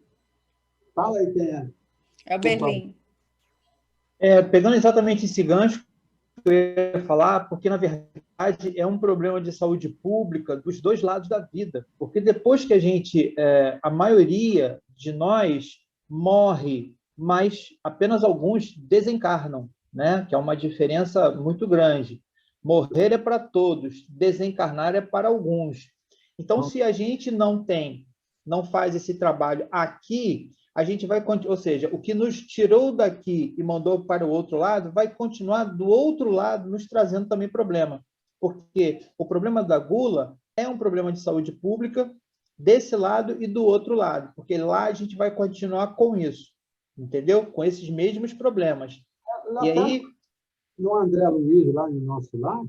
Fala aí quem é. É o Berlim. Pegando exatamente esse gancho que eu ia falar, porque, na verdade, é um problema de saúde pública dos dois lados da vida. Porque depois que a maioria de nós morre, mas apenas alguns desencarnam, né? Que é uma diferença muito grande. Morrer é para todos, desencarnar é para alguns. Então, se a gente não faz esse trabalho aqui, a gente vai, ou seja, o que nos tirou daqui e mandou para o outro lado, vai continuar do outro lado nos trazendo também problema. Porque o problema da gula é um problema de saúde pública desse lado e do outro lado, porque lá a gente vai continuar com isso, entendeu? Com esses mesmos problemas. E aí... No André Luiz, lá em nosso lar,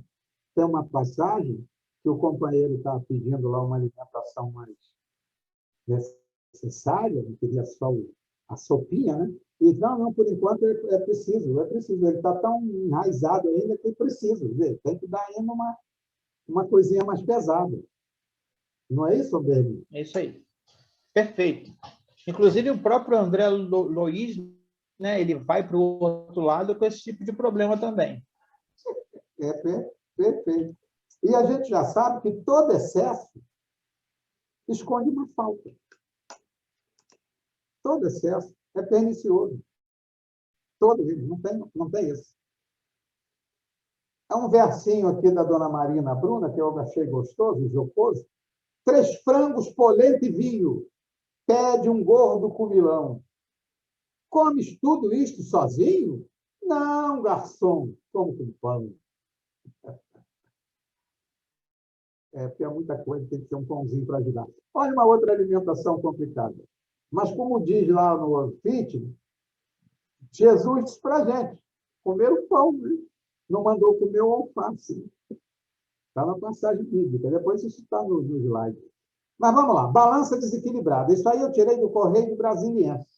tem uma passagem que o companheiro está pedindo lá uma alimentação mais necessária, não queria só a sopinha, né? E não, por enquanto é preciso. Ele está tão enraizado ainda que precisa. Tem que dar ainda uma coisinha mais pesada. Não é isso, Berlim? É isso aí. Perfeito. Inclusive, o próprio André Luiz, né, ele vai para o outro lado com esse tipo de problema também. Perfeito. E a gente já sabe que todo excesso esconde uma falta. Todo excesso é pernicioso. Todo ele, não tem isso. É um versinho aqui da dona Marina Bruna, que eu achei gostoso, jocoso. 3 frangos, polenta e vinho. Pede um gordo comilão. Comes tudo isto sozinho? Não, garçom, como com pão. Porque é muita coisa, tem que ter um pãozinho para ajudar. Olha uma outra alimentação complicada. Mas, como diz lá no Fitness, Jesus disse para a gente, comer o pão, né? Não mandou comer o alface. Está na passagem bíblica, depois isso está no slide. Mas vamos lá, balança desequilibrada. Isso aí eu tirei do Correio Brasiliense.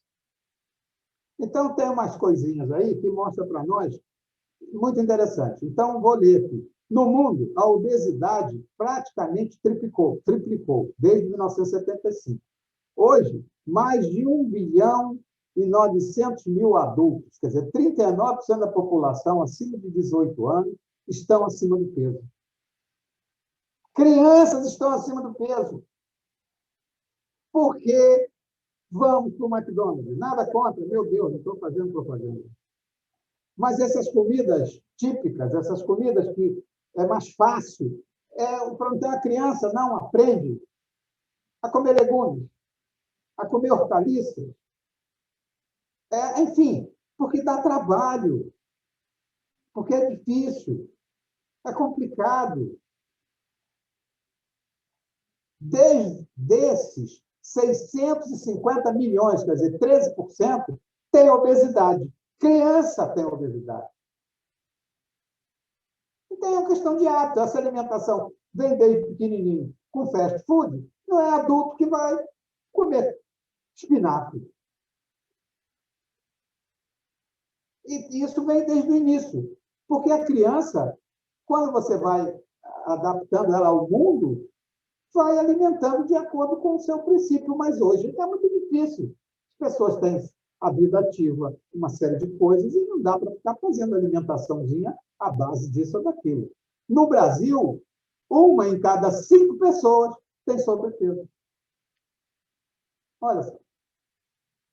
Então, tem umas coisinhas aí que mostram para nós, muito interessante. Então, vou ler aqui. No mundo, a obesidade praticamente triplicou desde 1975. Hoje, mais de 1,9 bilhão adultos, quer dizer, 39% da população acima de 18 anos estão acima do peso. Crianças estão acima do peso. Por que vamos para o McDonald's? Nada contra, meu Deus, não estou fazendo propaganda. Mas essas comidas típicas, essas comidas que é mais fácil, para a criança não aprende a comer legumes, a comer hortaliças, enfim, porque dá trabalho, porque é difícil, é complicado. Desses 650 milhões, quer dizer, 13%, tem obesidade. Criança tem obesidade. Então, é uma questão de hábito. Essa alimentação vem desde pequenininho com fast food, não é adulto que vai comer espinafre. E isso vem desde o início. Porque a criança, quando você vai adaptando ela ao mundo, vai alimentando de acordo com o seu princípio. Mas hoje é muito difícil. As pessoas têm a vida ativa, uma série de coisas, e não dá para ficar fazendo alimentaçãozinha à base disso ou daquilo. No Brasil, 1 em cada 5 pessoas tem sobrepeso. Olha só.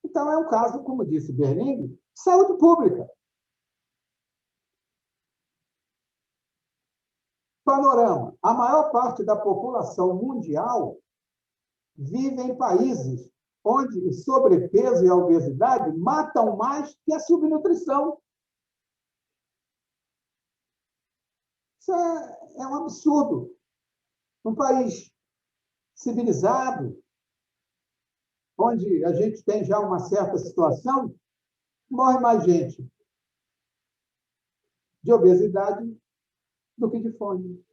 Então, é um caso, como disse Berling, de saúde pública. Panorama. A maior parte da população mundial vive em países onde o sobrepeso e a obesidade matam mais que a subnutrição. Isso é um absurdo. Um país civilizado, onde a gente tem já uma certa situação, morre mais gente de obesidade do que de fome.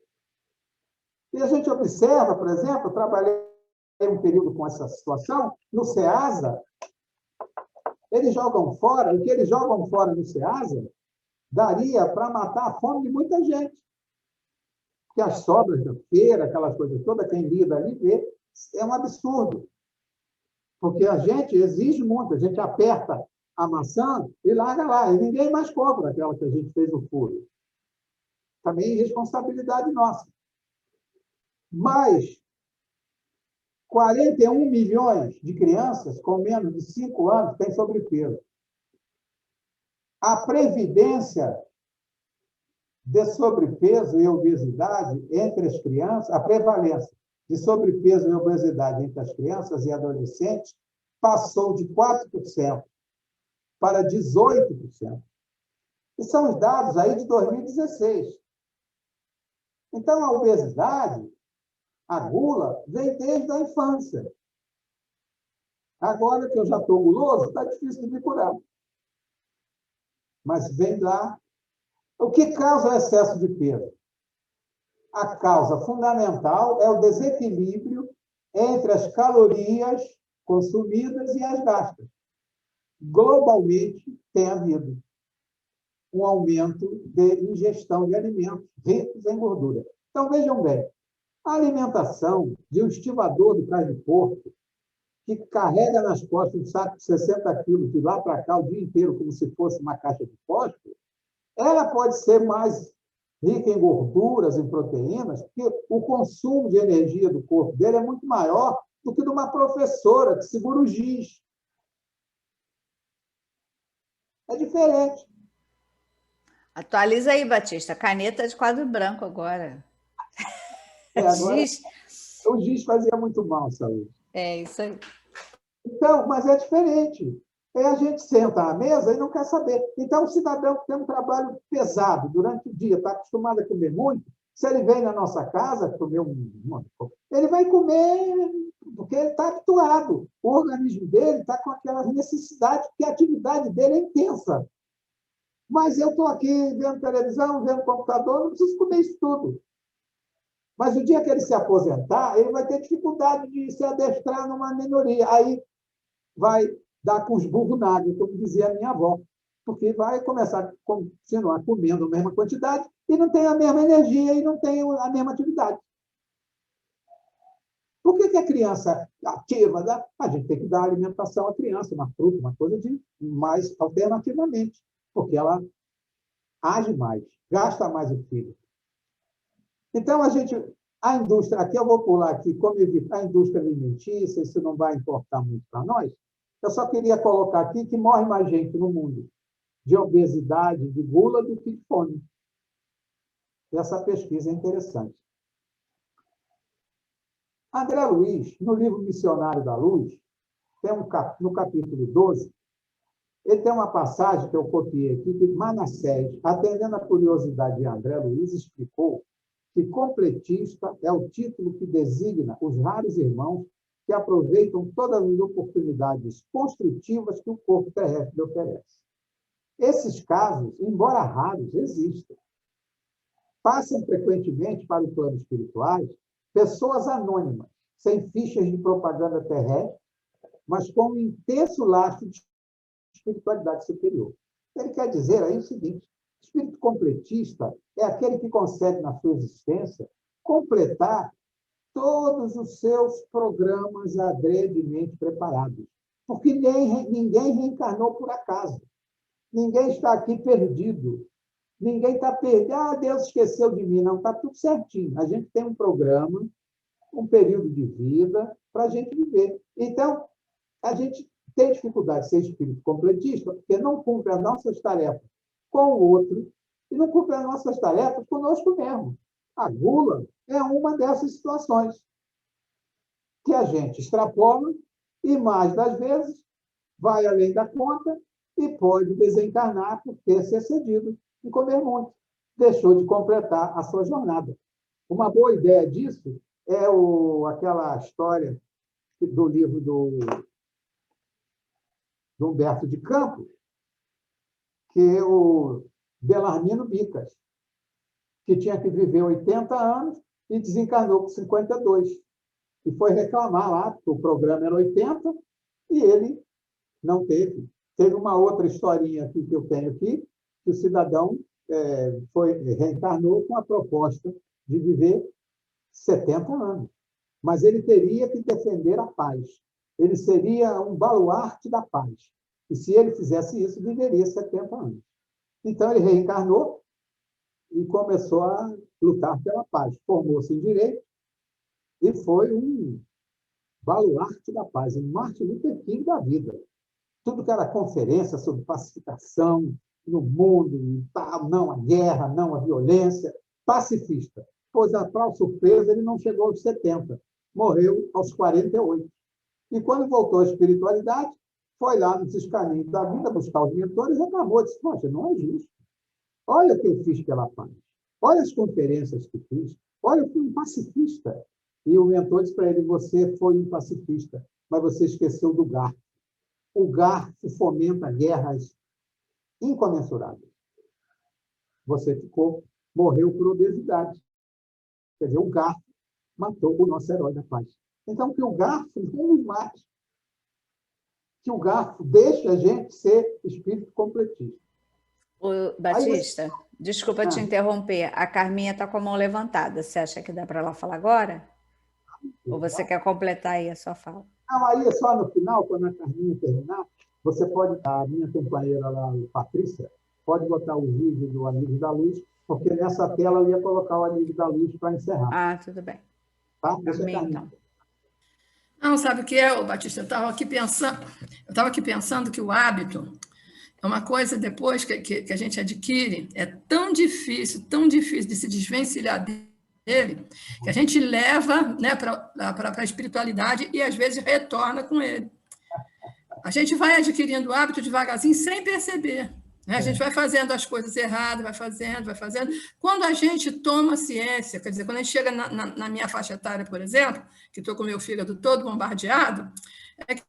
E a gente observa, por exemplo, eu trabalhei um período com essa situação, no SEASA, eles jogam fora, o que eles jogam fora no SEASA daria para matar a fome de muita gente. Porque as sobras da feira, aquelas coisas todas, quem lida ali vê, é um absurdo. Porque a gente exige muito, a gente aperta a maçã e larga lá, e ninguém mais compra aquela que a gente fez no furo. Também é responsabilidade nossa. Mas 41 milhões de crianças com menos de 5 anos têm sobrepeso. A previdência de sobrepeso e obesidade entre as crianças, a prevalência de sobrepeso e obesidade entre as crianças e adolescentes passou de 4% para 18%. E são os dados aí de 2016. Então, a obesidade, a gula, vem desde a infância. Agora que eu já estou guloso, está difícil de me curar. Mas vem lá. O que causa o excesso de peso? A causa fundamental é o desequilíbrio entre as calorias consumidas e as gastas. Globalmente, tem havido um aumento de ingestão de alimentos ricos em gordura. Então, vejam bem, a alimentação de um estivador de carne de porco, que carrega nas costas um saco de 60 quilos de lá para cá o dia inteiro, como se fosse uma caixa de fósforo, ela pode ser mais rica em gorduras, em proteínas, porque o consumo de energia do corpo dele é muito maior do que de uma professora que segura o giz. É diferente. Atualiza aí, Batista. Caneta de quadro branco agora. Agora, Giz. o giz fazia muito mal à saúde. É isso aí. Então, mas é diferente. A gente senta à mesa e não quer saber. Então, o cidadão que tem um trabalho pesado durante o dia, está acostumado a comer muito, se ele vem na nossa casa comer ele vai comer porque ele está habituado. O organismo dele está com aquelas necessidades, porque a atividade dele é intensa. Mas eu estou aqui vendo televisão, vendo computador, não preciso comer isso tudo. Mas o dia que ele se aposentar, ele vai ter dificuldade de se adestrar numa minoria. Aí vai dar com os burros na água, como dizia a minha avó, porque vai começar a continuar comendo a mesma quantidade e não tem a mesma energia e não tem a mesma atividade. Por que a criança ativa? A gente tem que dar alimentação à criança, uma fruta, uma coisa de mais alternativamente, porque ela age mais, gasta mais o fígado. Então, a indústria, aqui eu vou pular aqui, como evitar a indústria alimentícia, isso não vai importar muito para nós, eu só queria colocar aqui que morre mais gente no mundo de obesidade, de gula, do que de fome. Essa pesquisa é interessante. André Luiz, no livro Missionário da Luz, tem no capítulo 12, ele tem uma passagem que eu copiei aqui, que Manassés, atendendo a curiosidade de André Luiz, explicou que completista é o título que designa os raros irmãos que aproveitam todas as oportunidades construtivas que o corpo terrestre lhe oferece. Esses casos, embora raros, existem. Passam frequentemente para o plano espiritual pessoas anônimas, sem fichas de propaganda terrestre, mas com um intenso lastro de espiritualidade superior. Ele quer dizer aí o seguinte: espírito completista é aquele que consegue, na sua existência, completar todos os seus programas adredemente preparados. Porque ninguém reencarnou por acaso. Ninguém está aqui perdido. Ninguém está perdido. Deus esqueceu de mim. Não, está tudo certinho. A gente tem um programa, um período de vida para a gente viver. Então, a gente tem dificuldade de ser espírito completista porque não cumpre as nossas tarefas com o outro e não cumpre as nossas tarefas conosco mesmo. A gula é uma dessas situações que a gente extrapola e, mais das vezes, vai além da conta e pode desencarnar por ter se excedido em comer muito. Deixou de completar a sua jornada. Uma boa ideia disso é aquela história do livro do Humberto de Campos, que é o Belarmino Bicas, que tinha que viver 80 anos e desencarnou com 52. E foi reclamar lá, que o programa era 80, e ele não teve. Teve uma outra historinha aqui que eu tenho aqui, que o cidadão reencarnou com a proposta de viver 70 anos. Mas ele teria que defender a paz. Ele seria um baluarte da paz. E se ele fizesse isso, viveria 70 anos. Então, ele reencarnou e começou a lutar pela paz. Formou-se em direito e foi um baluarte da paz, um Martin Luther King da vida. Tudo que era conferência sobre pacificação no mundo, e tal, não à guerra, não à violência, pacifista. Pois, para surpresa, ele não chegou aos 70, morreu aos 48. E quando voltou à espiritualidade, foi lá nos caminhos da vida buscar os mentores e reclamou, disse: poxa, não é justo. Olha o que eu fiz pela paz. Olha as conferências que fiz. Olha, eu fui um pacifista. E o mentor disse para ele: você foi um pacifista, mas você esqueceu do garfo. O garfo fomenta guerras incomensuráveis. Você morreu por obesidade. Quer dizer, o garfo matou o nosso herói da paz. Então, que o garfo não nos mate. Que o garfo deixe a gente ser espírito completista. Ô, Batista, desculpa te interromper. A Carminha está com a mão levantada. Você acha que dá para ela falar agora? Ou você quer completar aí a sua fala? Não, aí é só no final, quando a Carminha terminar, você pode, a minha companheira lá, Patrícia, pode botar o vídeo do Amigo da Luz, porque nessa tela eu ia colocar o Amigo da Luz para encerrar. Ah, tudo bem. Tá? Carminha, então. Não, sabe o que é, Batista? Eu estava aqui pensando que o hábito é uma coisa, depois que a gente adquire, é tão difícil de se desvencilhar dele, que a gente leva, né, para a espiritualidade e, às vezes, retorna com ele. A gente vai adquirindo o hábito devagarzinho, sem perceber. Né? A gente vai fazendo as coisas erradas, vai fazendo. Quando a gente toma ciência, quer dizer, quando a gente chega na minha faixa etária, por exemplo, que estou com o meu fígado todo bombardeado, é que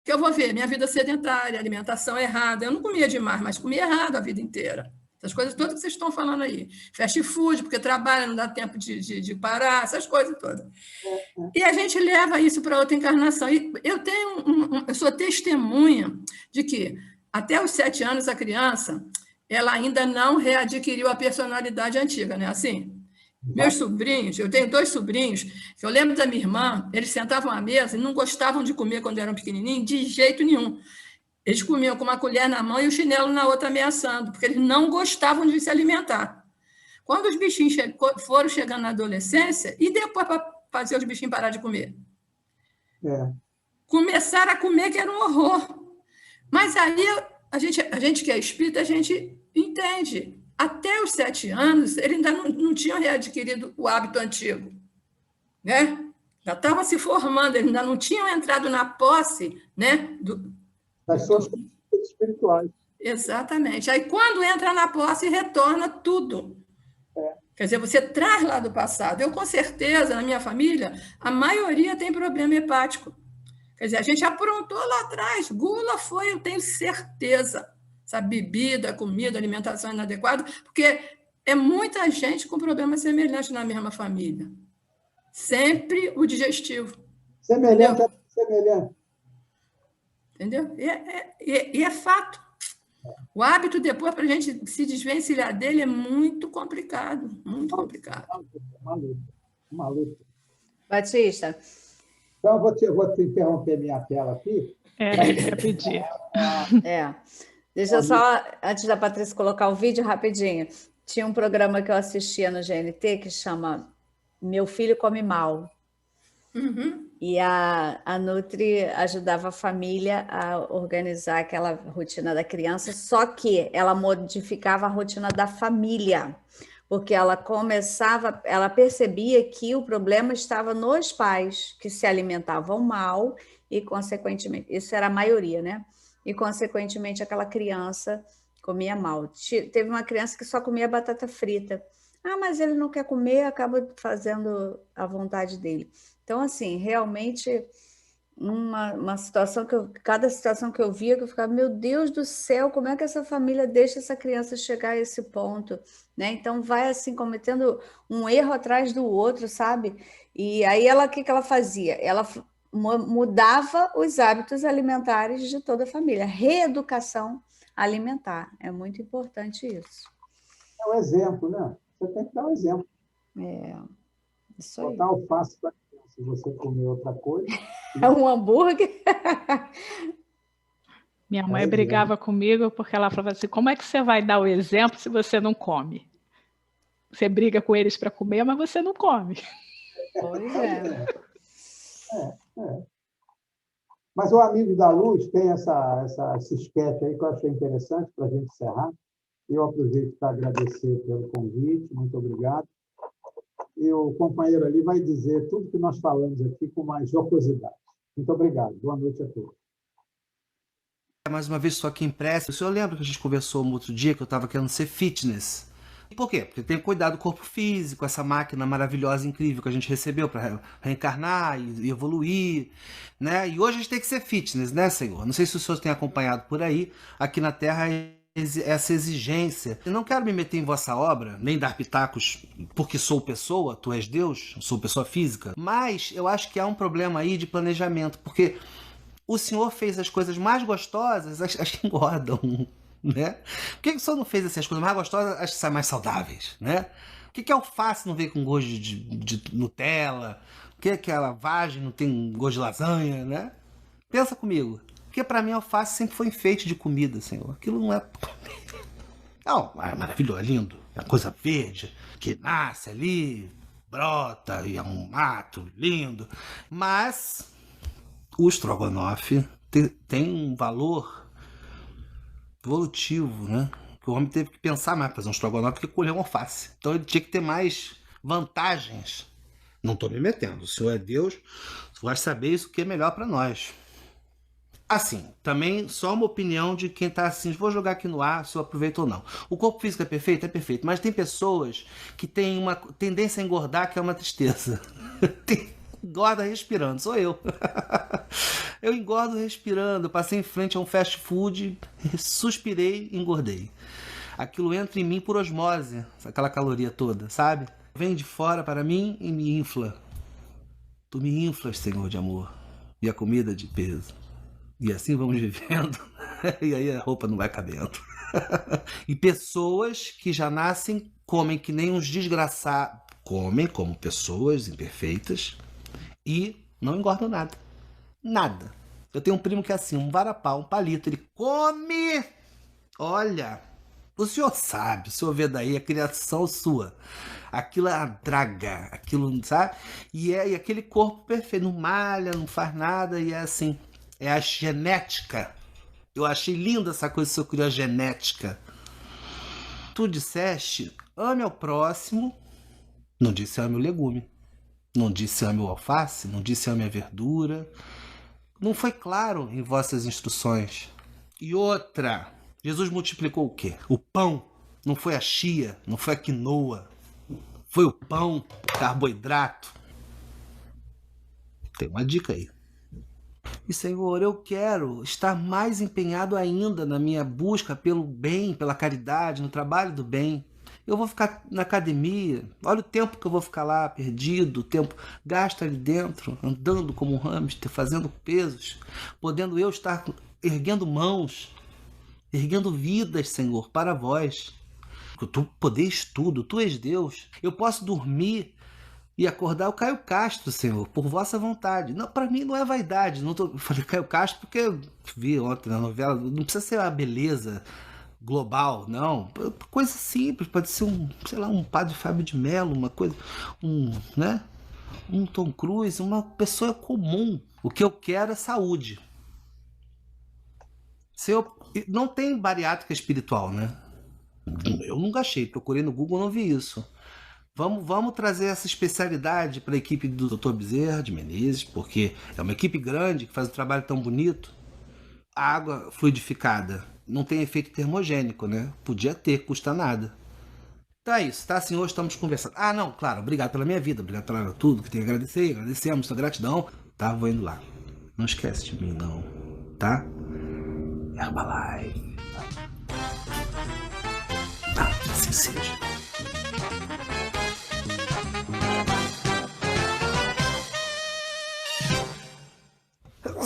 eu vou ver minha vida sedentária, alimentação errada. Eu não comia demais, mas comia errado a vida inteira. essas coisas todas que vocês estão falando aí. Fast food, porque trabalha, não dá tempo de parar, essas coisas todas. E a gente leva isso para outra encarnação. E eu eu sou testemunha de que até os 7 anos a criança, ela ainda não readquiriu a personalidade antiga, não é assim? Meus sobrinhos, eu tenho 2 sobrinhos, que eu lembro da minha irmã, eles sentavam à mesa e não gostavam de comer quando eram pequenininhos, de jeito nenhum. Eles comiam com uma colher na mão e o chinelo na outra ameaçando, porque eles não gostavam de se alimentar. Quando os bichinhos foram chegando na adolescência, e depois para fazer os bichinhos parar de comer? Começaram a comer, que era um horror. Mas aí a gente que é espírita, a gente entende. Até os 7 anos, eles ainda não tinham readquirido o hábito antigo. Né? Já estavam se formando, eles ainda não tinham entrado na posse, né, das suas espirituais. Exatamente. Aí, quando entra na posse, retorna tudo. Quer dizer, você traz lá do passado. Eu, com certeza, na minha família, a maioria tem problema hepático. Quer dizer, a gente aprontou lá atrás. Gula foi, eu tenho certeza. Essa bebida, comida, alimentação inadequada, porque é muita gente com problemas semelhantes na mesma família. Sempre o digestivo. Semelhante a semelhante. Entendeu? E é fato. O hábito, depois, para a gente se desvencilhar dele, é muito complicado. Muito complicado. Uma luta. Batista. Então, eu vou te interromper minha tela aqui. Eu ia pedir. Deixa eu só, antes da Patrícia colocar o vídeo, rapidinho. Tinha um programa que eu assistia no GNT que chama Meu Filho Come Mal. Uhum. E a Nutri ajudava a família a organizar aquela rotina da criança, só que ela modificava a rotina da família, porque ela percebia que o problema estava nos pais, que se alimentavam mal e, consequentemente, isso era a maioria, né? E, consequentemente, aquela criança comia mal. Teve uma criança que só comia batata frita. Ah, mas ele não quer comer, acaba fazendo a vontade dele. Então, assim, realmente, uma situação cada situação que eu via, que eu ficava, meu Deus do céu, como é que essa família deixa essa criança chegar a esse ponto? Né? Então, vai, assim, cometendo um erro atrás do outro, sabe? E aí, o que ela fazia? Ela mudava os hábitos alimentares de toda a família. Reeducação alimentar. É muito importante isso. É um exemplo, né? Você tem que dar um exemplo. Isso aí. Botar alface para se você comer outra coisa. É um hambúrguer. Minha mãe brigava comigo porque ela falava assim, como é que você vai dar o exemplo se você não come? Você briga com eles para comer, mas você não come. Pois é. Mas o Amigo da Luz tem esse sketch aí que eu achei interessante para a gente encerrar. Eu aproveito para agradecer pelo convite, muito obrigado. E o companheiro ali vai dizer tudo que nós falamos aqui com mais jocosidade. Muito obrigado. Boa noite a todos. Mais uma vez, estou aqui impresso. O senhor lembra que a gente conversou no outro dia que eu estava querendo ser fitness? Por quê? Porque tem que cuidar do corpo físico, essa máquina maravilhosa, incrível que a gente recebeu para reencarnar e evoluir, né? E hoje a gente tem que ser fitness, né, Senhor? Não sei se o senhor tem acompanhado por aí, aqui na Terra, essa exigência. Eu não quero me meter em vossa obra, nem dar pitacos porque sou pessoa, tu és Deus, sou pessoa física, mas eu acho que há um problema aí de planejamento, porque o senhor fez as coisas mais gostosas, as que engordam, né? Por que o senhor não fez as coisas mais gostosas, as que são mais saudáveis, né? Por que a alface não veio com gosto de Nutella? Por que aquela vagem não tem gosto de lasanha, né? Pensa comigo. Porque para mim a alface sempre foi enfeite de comida, Senhor. Aquilo não é... Não, é maravilhoso, é lindo. É uma coisa verde, que nasce ali, brota, e é um mato lindo. Mas o estrogonofe tem um valor evolutivo, né? Que o homem teve que pensar mais para fazer um estrogonofe que colher uma alface. Então ele tinha que ter mais vantagens. Não estou me metendo. O Senhor é Deus, vai saber isso que é melhor para nós. Assim, também só uma opinião de quem tá assim, vou jogar aqui no ar se eu aproveito ou não. O corpo físico é perfeito? É perfeito. Mas tem pessoas que têm uma tendência a engordar, que é uma tristeza. Engorda respirando, sou eu. Eu engordo respirando. Passei em frente a um fast food, suspirei e engordei. aquilo entra em mim por osmose, aquela caloria toda, sabe? Vem de fora para mim e me infla. Tu me inflas, Senhor de amor, e a comida de peso. E assim vamos vivendo, e aí a roupa não vai cabendo. E pessoas que já nascem comem que nem uns desgraçados, comem como pessoas imperfeitas e não engordam nada. Nada. Eu tenho um primo que é assim, um varapau, um palito, ele come. Olha, o senhor sabe, o senhor vê daí a criação sua. Aquilo é uma draga, aquilo, sabe? E aquele corpo perfeito, não malha, não faz nada, e é assim, é a genética. Eu achei linda essa coisa que o senhor criou, a genética. Tu disseste, ame ao próximo, não disse ame o legume, não disse ame o alface, não disse ame a verdura. Não foi claro em vossas instruções. E outra, Jesus multiplicou o quê? O pão. Não foi a chia, não foi a quinoa. Foi o pão, o carboidrato. Tem uma dica aí. E, Senhor, eu quero estar mais empenhado ainda na minha busca pelo bem, pela caridade, no trabalho do bem. Eu vou ficar na academia, olha o tempo que eu vou ficar lá perdido, o tempo gasto ali dentro, andando como um hamster, fazendo pesos, podendo eu estar erguendo mãos, erguendo vidas, Senhor, para vós. Tu podeis tudo, tu és Deus. Eu posso dormir e acordar o Caio Castro, Senhor, por vossa vontade. Não, para mim não é vaidade. Eu falei Caio Castro porque eu vi ontem na novela, não precisa ser a beleza global, não. Coisa simples, pode ser um padre Fábio de Mello, uma coisa, né? Um Tom Cruise, uma pessoa comum. O que eu quero é saúde. Não tem bariátrica espiritual, né? Eu nunca achei, procurei no Google, não vi isso. Vamos trazer essa especialidade para a equipe do Dr. Bezerra de Menezes, porque é uma equipe grande que faz um trabalho tão bonito. A água fluidificada não tem efeito termogênico, né? Podia ter, custa nada. Então é isso, tá? Assim, hoje estamos conversando. Ah, não, claro, obrigado pela minha vida, obrigado pela tudo que tem a agradecer, agradecemos, sua gratidão. Tá, vou indo lá. Não esquece de mim, não, tá? Herbalife. Tá, assim seja.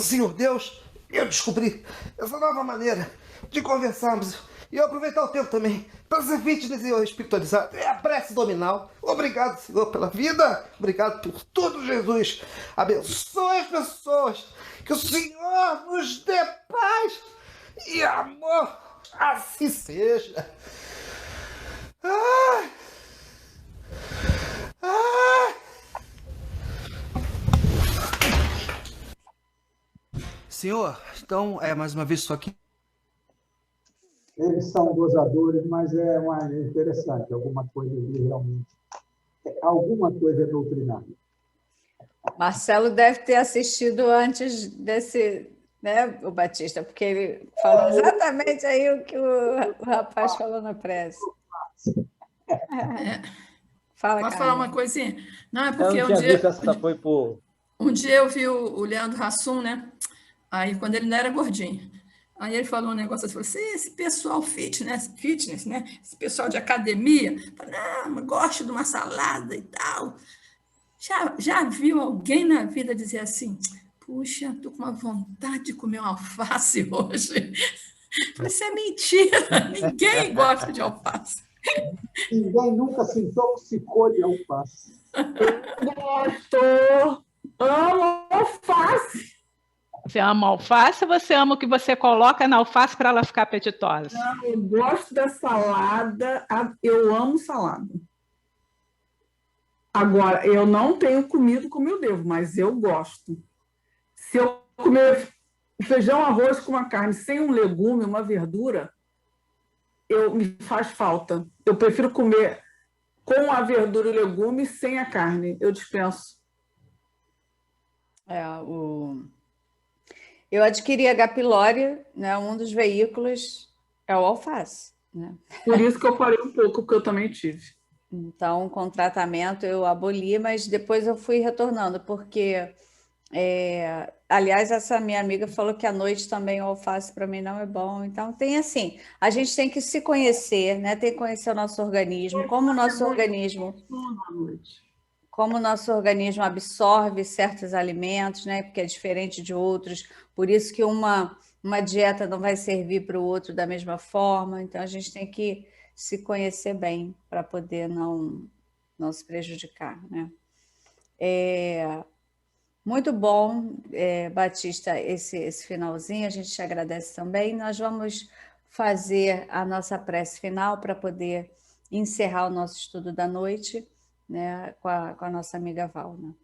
Senhor Deus, eu descobri essa nova maneira de conversarmos e eu aproveitar o tempo também para ser fitness e espiritualizado. É a prece dominal. Obrigado, Senhor, pela vida. Obrigado por tudo, Jesus. Abençoe as pessoas. Que o Senhor nos dê paz e amor. Assim seja. Ai. Ai. Senhor, então, mais uma vez, estou aqui. Eles são gozadores, mas é interessante. Alguma coisa ali realmente. Alguma coisa é doutrinária. Marcelo deve ter assistido antes desse, né, o Batista, porque ele falou exatamente aí o que o rapaz falou na prece. Fala, Posso Carla. falar uma coisinha? Não, é porque um dia eu vi o Leandro Hassum, né? Aí, quando ele não era gordinho. Aí ele falou um negócio assim, falou assim, esse pessoal fitness, né? Esse pessoal de academia, não, eu gosto de uma salada e tal. Já viu alguém na vida dizer assim, puxa, estou com uma vontade de comer uma alface hoje? Eu falei, isso é mentira, ninguém gosta de alface. Ninguém nunca se intoxicou de alface. Gosto, amo alface. Você ama alface ou você ama o que você coloca na alface para ela ficar apetitosa? Não, eu gosto da salada, eu amo salada. Agora, eu não tenho comido como eu devo, mas eu gosto. Se eu comer feijão, arroz com uma carne sem um legume, uma verdura, me faz falta. Eu prefiro comer com a verdura e o legume sem a carne. Eu dispenso. Eu adquiri a H. pylori, né? Um dos veículos é o alface, né? Por isso que eu parei um pouco, porque eu também tive. Então, com tratamento eu aboli, mas depois eu fui retornando, porque aliás, essa minha amiga falou que à noite também o alface para mim não é bom. Então, tem assim, a gente tem que se conhecer, né? Tem que conhecer o nosso organismo, como o nosso organismo absorve certos alimentos, né? Porque é diferente de outros. Por isso que uma dieta não vai servir para o outro da mesma forma. Então, a gente tem que se conhecer bem para poder não se prejudicar, né? Muito bom, Batista, esse finalzinho, a gente te agradece também. Nós vamos fazer a nossa prece final para poder encerrar o nosso estudo da noite, né, com a nossa amiga Valna.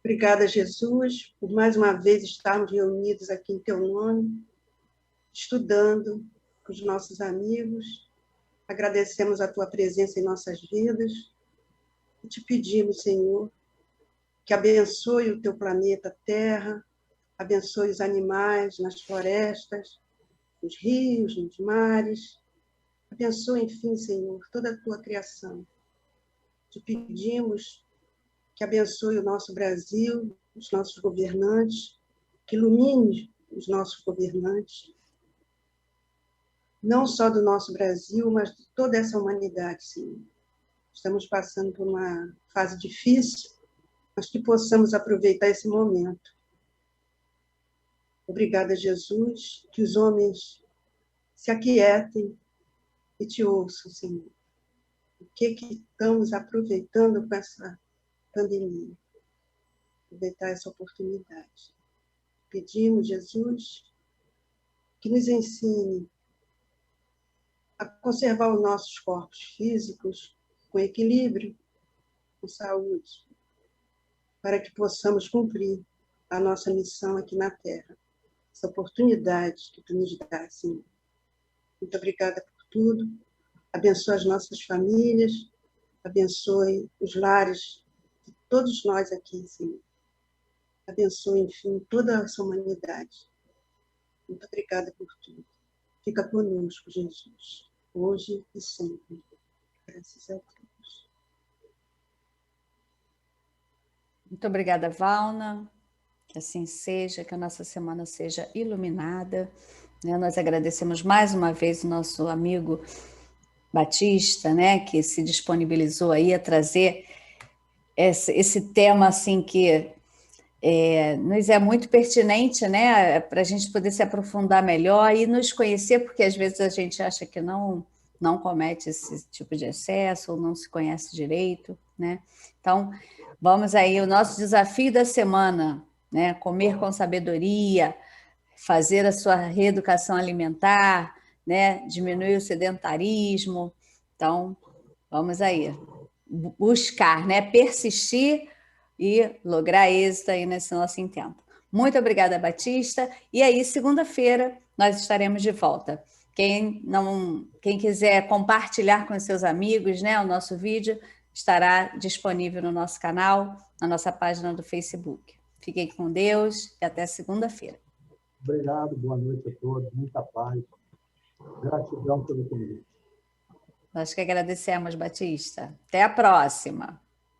Obrigada, Jesus, por mais uma vez estarmos reunidos aqui em Teu nome, estudando com os nossos amigos. Agradecemos a Tua presença em nossas vidas e te pedimos, Senhor, que abençoe o Teu planeta Terra, abençoe os animais nas florestas, nos rios, nos mares. Abençoe, enfim, Senhor, toda a Tua criação. Te pedimos que abençoe o nosso Brasil, os nossos governantes, que ilumine os nossos governantes, não só do nosso Brasil, mas de toda essa humanidade, Senhor. Estamos passando por uma fase difícil, mas que possamos aproveitar esse momento. Obrigada, Jesus, que os homens se aquietem e te ouçam, Senhor. O que estamos aproveitando com essa pandemia? Aproveitar essa oportunidade. Pedimos, Jesus, que nos ensine a conservar os nossos corpos físicos com equilíbrio, com saúde, para que possamos cumprir a nossa missão aqui na Terra. Essa oportunidade que Tu nos dá, Senhor. Muito obrigada por tudo. Abençoe as nossas famílias, abençoe os lares de todos nós aqui, Senhor. Abençoe, enfim, toda essa humanidade. Muito obrigada por tudo. Fica conosco, Jesus, hoje e sempre. Graças a Deus. Muito obrigada, Valna. Que assim seja, que a nossa semana seja iluminada. Né? Nós agradecemos mais uma vez o nosso amigo Batista, né, que se disponibilizou aí a trazer esse tema assim que nos é muito pertinente, né, para a gente poder se aprofundar melhor e nos conhecer, porque às vezes a gente acha que não comete esse tipo de excesso ou não se conhece direito, né? Então, vamos aí, o nosso desafio da semana, né, comer com sabedoria, fazer a sua reeducação alimentar, né, diminuir o sedentarismo. Então, vamos aí, buscar, né, persistir e lograr êxito aí nesse nosso intento. Muito obrigada, Batista. E aí, segunda-feira, nós estaremos de volta. Quem quiser compartilhar com seus amigos, né, o nosso vídeo estará disponível no nosso canal, na nossa página do Facebook. Fiquem com Deus e até segunda-feira. Obrigado, boa noite a todos, muita paz. Gratidão pelo convite. Nós que agradecemos, Batista. Até a próxima.